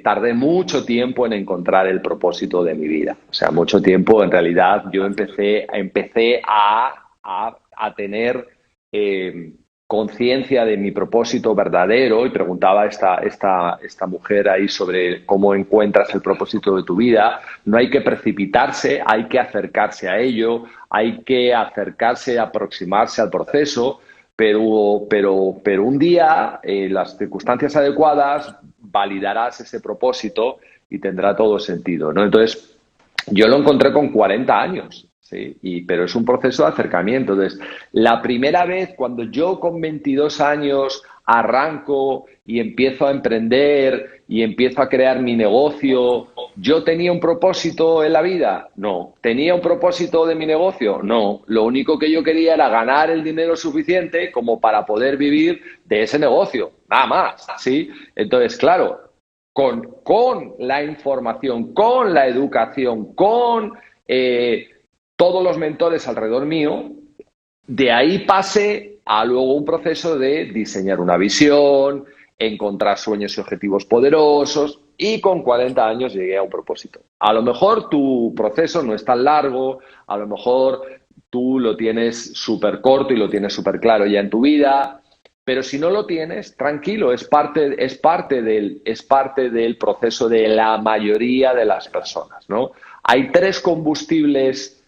tardé mucho tiempo en encontrar el propósito de mi vida. O sea, mucho tiempo, en realidad, yo empecé a tener conciencia de mi propósito verdadero, y preguntaba esta mujer ahí sobre cómo encuentras el propósito de tu vida. No hay que precipitarse, hay que acercarse a ello, hay que aproximarse al proceso, pero un día, las circunstancias adecuadas, validarás ese propósito y tendrá todo sentido, ¿no? Entonces, yo lo encontré con 40 años. Sí, pero es un proceso de acercamiento. Entonces, la primera vez, cuando yo con 22 años arranco y empiezo a emprender y empiezo a crear mi negocio, ¿yo tenía un propósito en la vida? No. ¿Tenía un propósito de mi negocio? No. Lo único que yo quería era ganar el dinero suficiente como para poder vivir de ese negocio, nada más, ¿sí? Entonces, claro, con la información, con la educación, con todos los mentores alrededor mío, de ahí pasé a luego un proceso de diseñar una visión, encontrar sueños y objetivos poderosos, y con 40 años llegué a un propósito. A lo mejor tu proceso no es tan largo, a lo mejor tú lo tienes súper corto y lo tienes súper claro ya en tu vida, pero si no lo tienes, tranquilo, es parte del proceso de la mayoría de las personas, ¿no? Hay 3 combustibles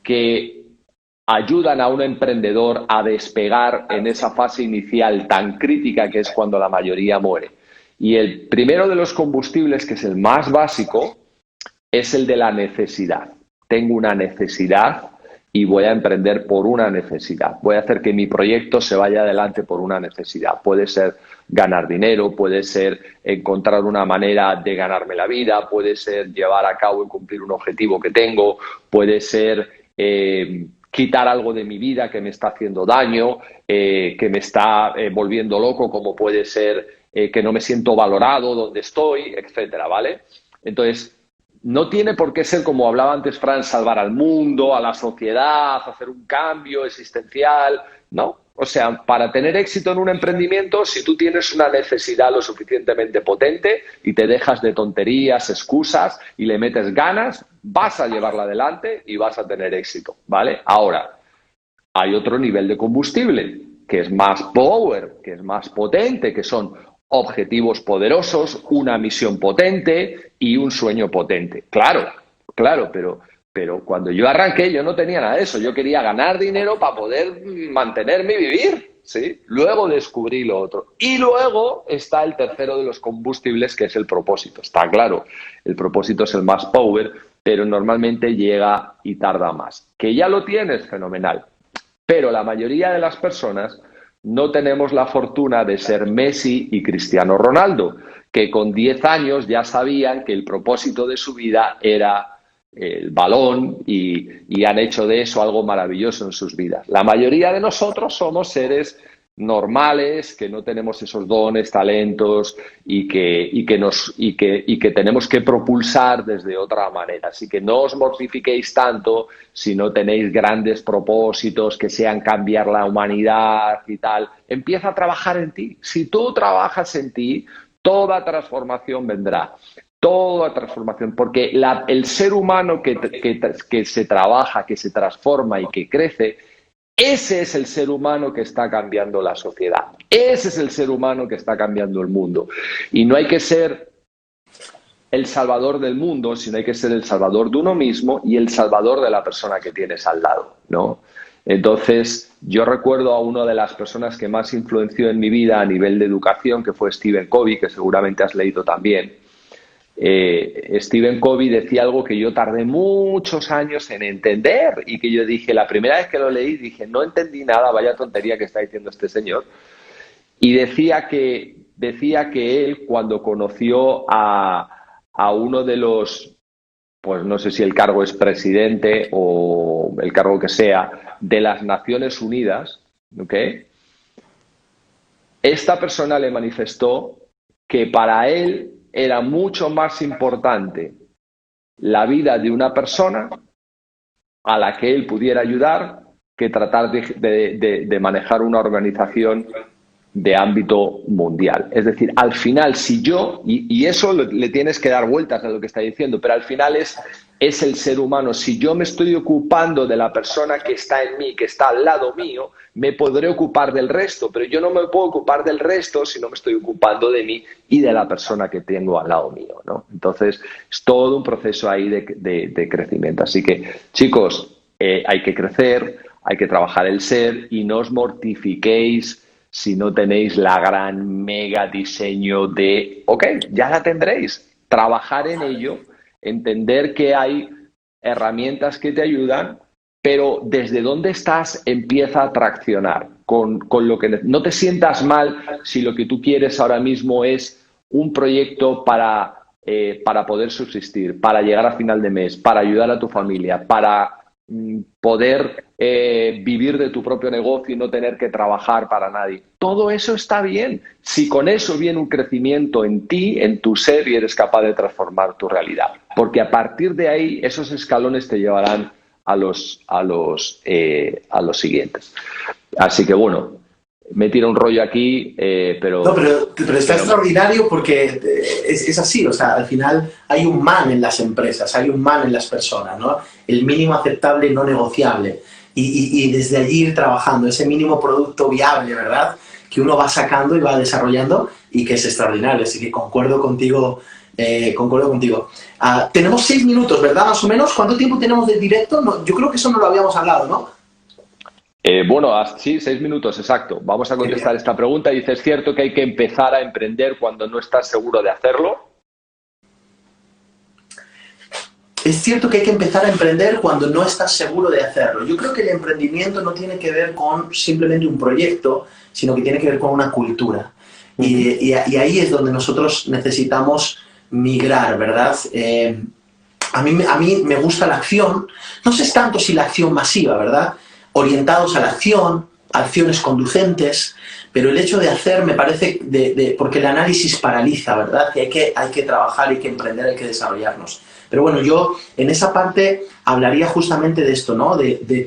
que ayudan a un emprendedor a despegar en esa fase inicial tan crítica que es cuando la mayoría muere. Y el primero de los combustibles, que es el más básico, es el de la necesidad. Tengo una necesidad y voy a emprender por una necesidad. Voy a hacer que mi proyecto se vaya adelante por una necesidad. Puede ser ganar dinero, puede ser encontrar una manera de ganarme la vida, puede ser llevar a cabo y cumplir un objetivo que tengo, puede ser quitar algo de mi vida que me está haciendo daño, que me está volviendo loco, como puede ser que no me siento valorado donde estoy, etcétera, ¿vale? Entonces, no tiene por qué ser, como hablaba antes Fran, salvar al mundo, a la sociedad, hacer un cambio existencial. No. O sea, para tener éxito en un emprendimiento, si tú tienes una necesidad lo suficientemente potente y te dejas de tonterías, excusas y le metes ganas, vas a llevarla adelante y vas a tener éxito, ¿vale? Ahora, hay otro nivel de combustible que es más power, que es más potente, que son objetivos poderosos, una misión potente y un sueño potente. Claro, pero cuando yo arranqué yo no tenía nada de eso. Yo quería ganar dinero para poder mantenerme y vivir, ¿sí? Luego descubrí lo otro. Y luego está el tercero de los combustibles, que es el propósito. Está claro, el propósito es el más power, pero normalmente llega y tarda más. Que ya lo tienes, fenomenal. Pero la mayoría de las personas no tenemos la fortuna de ser Messi y Cristiano Ronaldo, que con 10 años ya sabían que el propósito de su vida era el balón y han hecho de eso algo maravilloso en sus vidas. La mayoría de nosotros somos seres normales, que no tenemos esos dones, talentos y que tenemos que propulsar desde otra manera. Así que no os mortifiquéis tanto si no tenéis grandes propósitos que sean cambiar la humanidad y tal. Empieza a trabajar en ti. Si tú trabajas en ti, toda transformación vendrá. Toda transformación, porque el ser humano que se trabaja, que se transforma y que crece, ese es el ser humano que está cambiando la sociedad. Ese es el ser humano que está cambiando el mundo. Y no hay que ser el salvador del mundo, sino hay que ser el salvador de uno mismo y el salvador de la persona que tienes al lado, ¿no? Entonces, yo recuerdo a una de las personas que más influenció en mi vida a nivel de educación, que fue Stephen Covey, que seguramente has leído también. Stephen Covey decía algo que yo tardé muchos años en entender y que yo dije, la primera vez que lo leí, dije, no entendí nada, vaya tontería que está diciendo este señor. Y decía que él, cuando conoció a uno de los, pues no sé si el cargo es presidente o el cargo que sea, de las Naciones Unidas, ¿ok? Esta persona le manifestó que para él era mucho más importante la vida de una persona a la que él pudiera ayudar que tratar de manejar una organización de ámbito mundial. Es decir, al final, si yo, y eso le tienes que dar vueltas a lo que está diciendo, pero al final es el ser humano. Si yo me estoy ocupando de la persona que está en mí, que está al lado mío, me podré ocupar del resto, pero yo no me puedo ocupar del resto si no me estoy ocupando de mí y de la persona que tengo al lado mío, ¿no? Entonces, es todo un proceso ahí de crecimiento. Así que, chicos, hay que crecer, hay que trabajar el ser y no os mortifiquéis si no tenéis la gran mega diseño de, ok, ya la tendréis, trabajar en ello, entender que hay herramientas que te ayudan, pero desde dónde estás empieza a traccionar con lo que no te sientas mal si lo que tú quieres ahora mismo es un proyecto para poder subsistir, para llegar a final de mes, para ayudar a tu familia, para poder vivir de tu propio negocio y no tener que trabajar para nadie. Todo eso está bien. Si con eso viene un crecimiento en ti, en tu ser, y eres capaz de transformar tu realidad. Porque a partir de ahí, esos escalones te llevarán a los siguientes. Así que bueno, me tiro un rollo aquí, pero... No, pero está extraordinario porque es así, o sea, al final hay un man en las empresas, hay un man en las personas, ¿no? El mínimo aceptable no negociable. Y desde allí ir trabajando, ese mínimo producto viable, ¿verdad? Que uno va sacando y va desarrollando y que es extraordinario. Así que concuerdo contigo. Tenemos 6 minutos, ¿verdad? Más o menos. ¿Cuánto tiempo tenemos de directo? No, yo creo que eso no lo habíamos hablado, ¿no? Bueno, sí, 6 minutos, exacto. Vamos a contestar esta pregunta. Dice, ¿es cierto que hay que empezar a emprender cuando no estás seguro de hacerlo? Es cierto que hay que empezar a emprender cuando no estás seguro de hacerlo. Yo creo que el emprendimiento no tiene que ver con simplemente un proyecto, sino que tiene que ver con una cultura. Y ahí es donde nosotros necesitamos migrar, ¿verdad? A mí me gusta la acción. No sé tanto si la acción masiva, ¿verdad? Orientados a la acción, acciones conducentes, pero el hecho de hacer me parece, porque el análisis paraliza, ¿verdad? Que hay que trabajar, hay que emprender, hay que desarrollarnos. Pero bueno, yo en esa parte hablaría justamente de esto, ¿no? De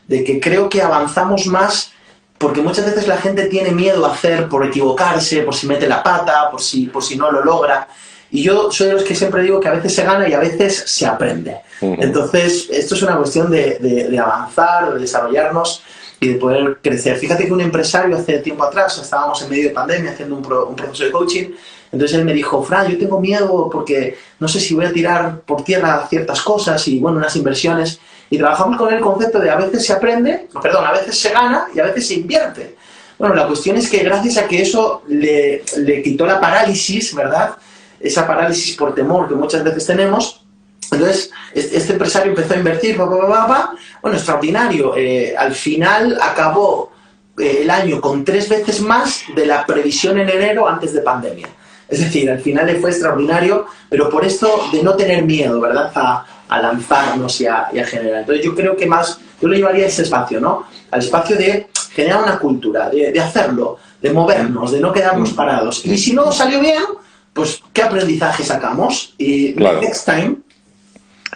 que creo que avanzamos más porque muchas veces la gente tiene miedo a hacer por equivocarse, por si mete la pata, por si no lo logra. Y yo soy de los que siempre digo que a veces se gana y a veces se aprende. Entonces, esto es una cuestión de avanzar, de desarrollarnos y de poder crecer. Fíjate que un empresario hace tiempo atrás, estábamos en medio de pandemia haciendo un proceso de coaching, entonces él me dijo, Fran, yo tengo miedo porque no sé si voy a tirar por tierra ciertas cosas y, bueno, unas inversiones. Y trabajamos con el concepto de a veces se aprende, perdón, a veces se gana y a veces se invierte. Bueno, la cuestión es que gracias a que eso le quitó la parálisis, ¿verdad? Esa parálisis por temor que muchas veces tenemos. Entonces, este empresario empezó a invertir, bueno, extraordinario. Al final acabó el año con 3 veces más de la previsión en enero antes de pandemia. Es decir, al final le fue extraordinario, pero por esto de no tener miedo, ¿verdad? A lanzarnos y a generar. Entonces yo creo que más, yo lo llevaría a ese espacio, ¿no? Al espacio de generar una cultura, de hacerlo, de movernos, de no quedarnos parados. Y si no salió bien, pues ¿qué aprendizaje sacamos? Y claro. Next time.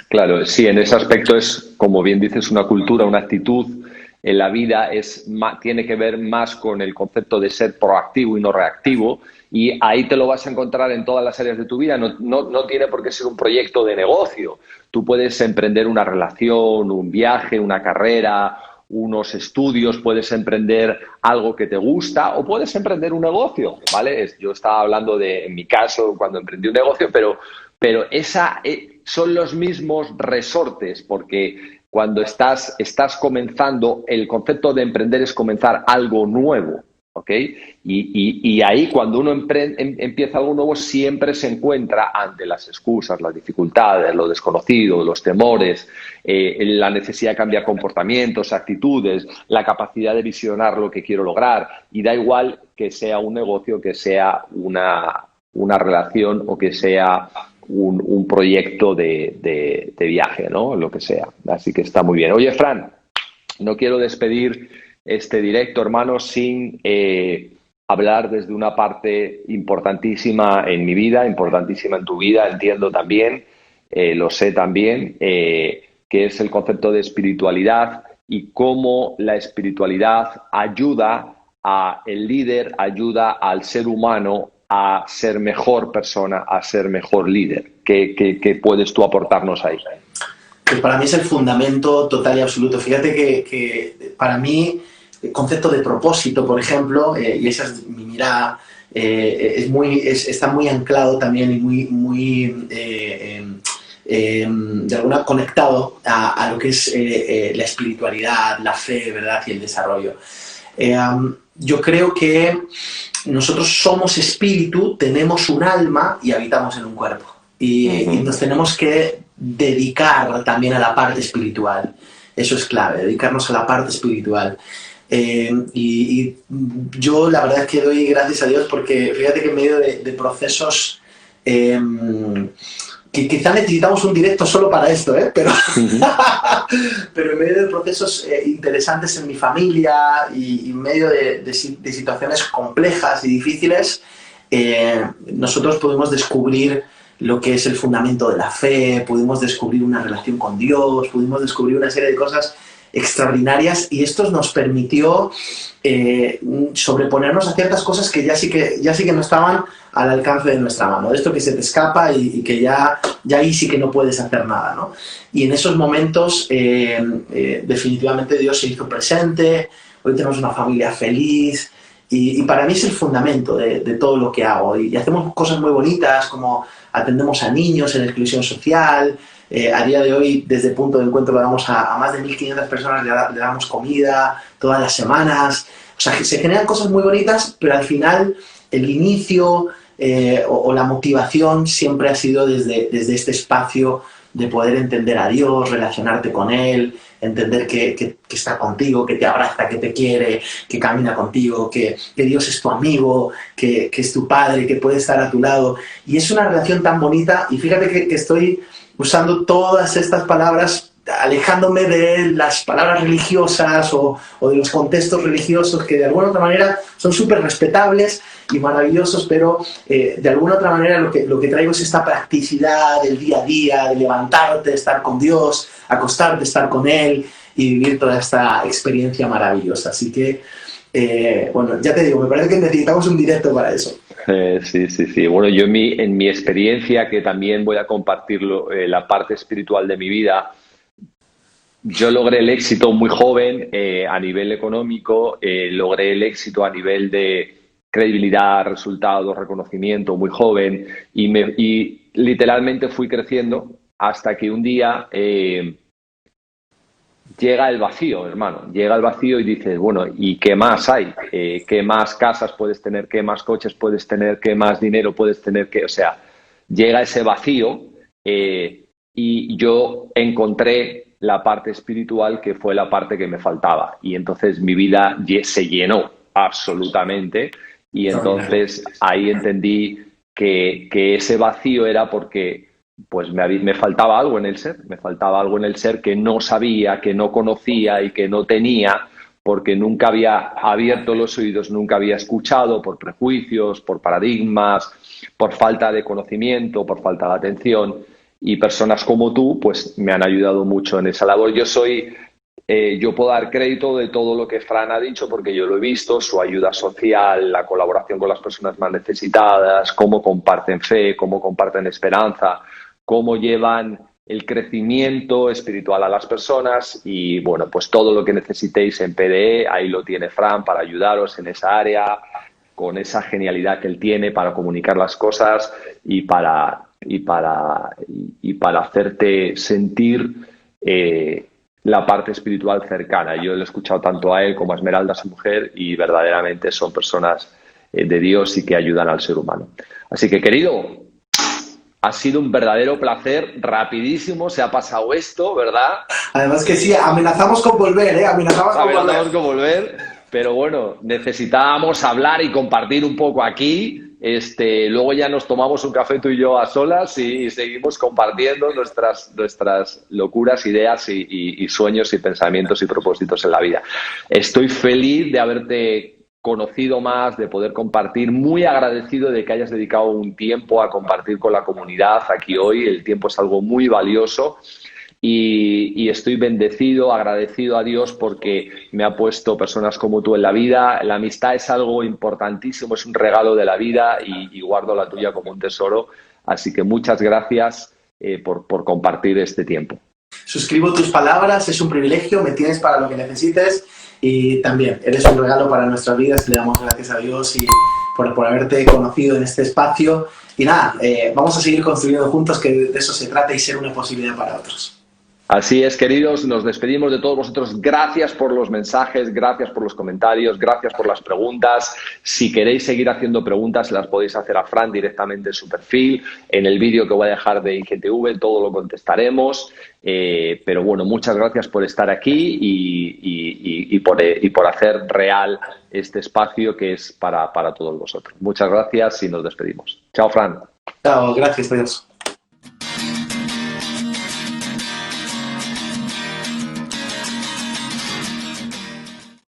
Claro, sí, en ese aspecto es, como bien dices, una cultura, una actitud en la vida tiene que ver más con el concepto de ser proactivo y no reactivo, y ahí te lo vas a encontrar en todas las áreas de tu vida. No tiene por qué ser un proyecto de negocio. Tú puedes emprender una relación, un viaje, una carrera, unos estudios, puedes emprender algo que te gusta o puedes emprender un negocio, ¿vale? Yo estaba hablando en mi caso, cuando emprendí un negocio, pero son los mismos resortes, porque cuando estás comenzando, el concepto de emprender es comenzar algo nuevo, ¿ok? Y ahí, cuando uno empieza algo nuevo, siempre se encuentra ante las excusas, las dificultades, lo desconocido, los temores, la necesidad de cambiar comportamientos, actitudes, la capacidad de visionar lo que quiero lograr. Y da igual que sea un negocio, que sea una relación o que sea un proyecto de viaje, ¿no? Lo que sea. Así que está muy bien. Oye, Fran, no quiero despedir este directo, hermano, sin hablar desde una parte importantísima en mi vida, importantísima en tu vida, entiendo también, lo sé también, que es el concepto de espiritualidad y cómo la espiritualidad ayuda al líder, ayuda al ser humano a ser mejor persona, a ser mejor líder. ¿Qué puedes tú aportarnos ahí? Pues para mí es el fundamento total y absoluto. Fíjate que para mí el concepto de propósito, por ejemplo, y esa es mi mirada, está muy anclado también y muy de alguna conectado a lo que es la espiritualidad, la fe, ¿verdad? Y el desarrollo. Yo creo que nosotros somos espíritu, tenemos un alma y habitamos en un cuerpo. Y nos tenemos que dedicar también a la parte espiritual. Eso es clave, dedicarnos a la parte espiritual. Y yo la verdad es que doy gracias a Dios porque fíjate que en medio de procesos que quizá necesitamos un directo solo para esto, pero en medio de procesos interesantes en mi familia y en medio de situaciones complejas y difíciles, nosotros pudimos descubrir lo que es el fundamento de la fe, pudimos descubrir una relación con Dios, pudimos descubrir una serie de cosas extraordinarias y esto nos permitió sobreponernos a ciertas cosas que ya sí que no estaban al alcance de nuestra mano, de esto que se te escapa y que ya ahí sí que no puedes hacer nada, ¿no? Y en esos momentos definitivamente Dios se hizo presente, hoy tenemos una familia feliz y para mí es el fundamento de todo lo que hago y hacemos cosas muy bonitas como atendemos a niños en exclusión social. A día de hoy, desde Punto de Encuentro, le damos a más de 1.500 personas, le damos comida todas las semanas. O sea, que se generan cosas muy bonitas, pero al final el inicio o la motivación siempre ha sido desde este espacio de poder entender a Dios, relacionarte con Él, entender que está contigo, que te abraza, que te quiere, que camina contigo, que Dios es tu amigo, que es tu Padre, que puede estar a tu lado. Y es una relación tan bonita y fíjate que estoy usando todas estas palabras alejándome de las palabras religiosas o de los contextos religiosos que de alguna otra manera son súper respetables y maravillosos, pero de alguna otra manera lo que traigo es esta practicidad del día a día, de levantarte, estar con Dios, acostarte, estar con Él y vivir toda esta experiencia maravillosa. Así que, bueno, ya te digo, me parece que necesitamos un directo para eso. Sí. Bueno, yo en mi experiencia, que también voy a compartirlo, la parte espiritual de mi vida, yo logré el éxito muy joven a nivel económico, logré el éxito a nivel de credibilidad, resultados, reconocimiento muy joven y literalmente fui creciendo hasta que un día llega el vacío, hermano. Llega el vacío y dices, bueno, ¿y qué más hay? ¿Qué más casas puedes tener? ¿Qué más coches puedes tener? ¿Qué más dinero puedes tener? O sea, llega ese vacío y yo encontré la parte espiritual que fue la parte que me faltaba. Y entonces mi vida se llenó absolutamente. Y entonces ahí entendí que ese vacío era porque pues me faltaba algo en el ser, me faltaba algo en el ser que no sabía, que no conocía y que no tenía, porque nunca había abierto los oídos, nunca había escuchado por prejuicios, por paradigmas, por falta de conocimiento, por falta de atención. Y personas como tú, pues me han ayudado mucho en esa labor. Yo puedo dar crédito de todo lo que Fran ha dicho porque yo lo he visto, su ayuda social, la colaboración con las personas más necesitadas, cómo comparten fe, cómo comparten esperanza, cómo llevan el crecimiento espiritual a las personas y, bueno, pues todo lo que necesitéis en PDE, ahí lo tiene Fran para ayudaros en esa área, con esa genialidad que él tiene para comunicar las cosas y para hacerte sentir la parte espiritual cercana. Yo le he escuchado tanto a él como a Esmeralda, su mujer, y verdaderamente son personas de Dios y que ayudan al ser humano. Así que, querido, ha sido un verdadero placer, rapidísimo se ha pasado esto, ¿verdad? Además que sí, amenazamos con volver, amenazamos con volver, pero bueno, necesitábamos hablar y compartir un poco aquí. Luego ya nos tomamos un café tú y yo a solas y seguimos compartiendo nuestras locuras, ideas y sueños y pensamientos y propósitos en la vida. Estoy feliz de haberte conocido más, de poder compartir, muy agradecido de que hayas dedicado un tiempo a compartir con la comunidad aquí hoy. El tiempo es algo muy valioso. Y estoy bendecido, agradecido a Dios porque me ha puesto personas como tú en la vida. La amistad es algo importantísimo, es un regalo de la vida y guardo la tuya como un tesoro. Así que muchas gracias por compartir este tiempo. Suscribo tus palabras, es un privilegio, me tienes para lo que necesites y también eres un regalo para nuestras vidas. Le damos gracias a Dios y por haberte conocido en este espacio. Y nada, vamos a seguir construyendo juntos, que de eso se trata y ser una posibilidad para otros. Así es, queridos, nos despedimos de todos vosotros. Gracias por los mensajes, gracias por los comentarios, gracias por las preguntas. Si queréis seguir haciendo preguntas, las podéis hacer a Fran directamente en su perfil. En el vídeo que voy a dejar de IGTV todo lo contestaremos. Pero bueno, muchas gracias por estar aquí y por hacer real este espacio que es para todos vosotros. Muchas gracias y nos despedimos. Chao, Fran. Chao, gracias, adiós.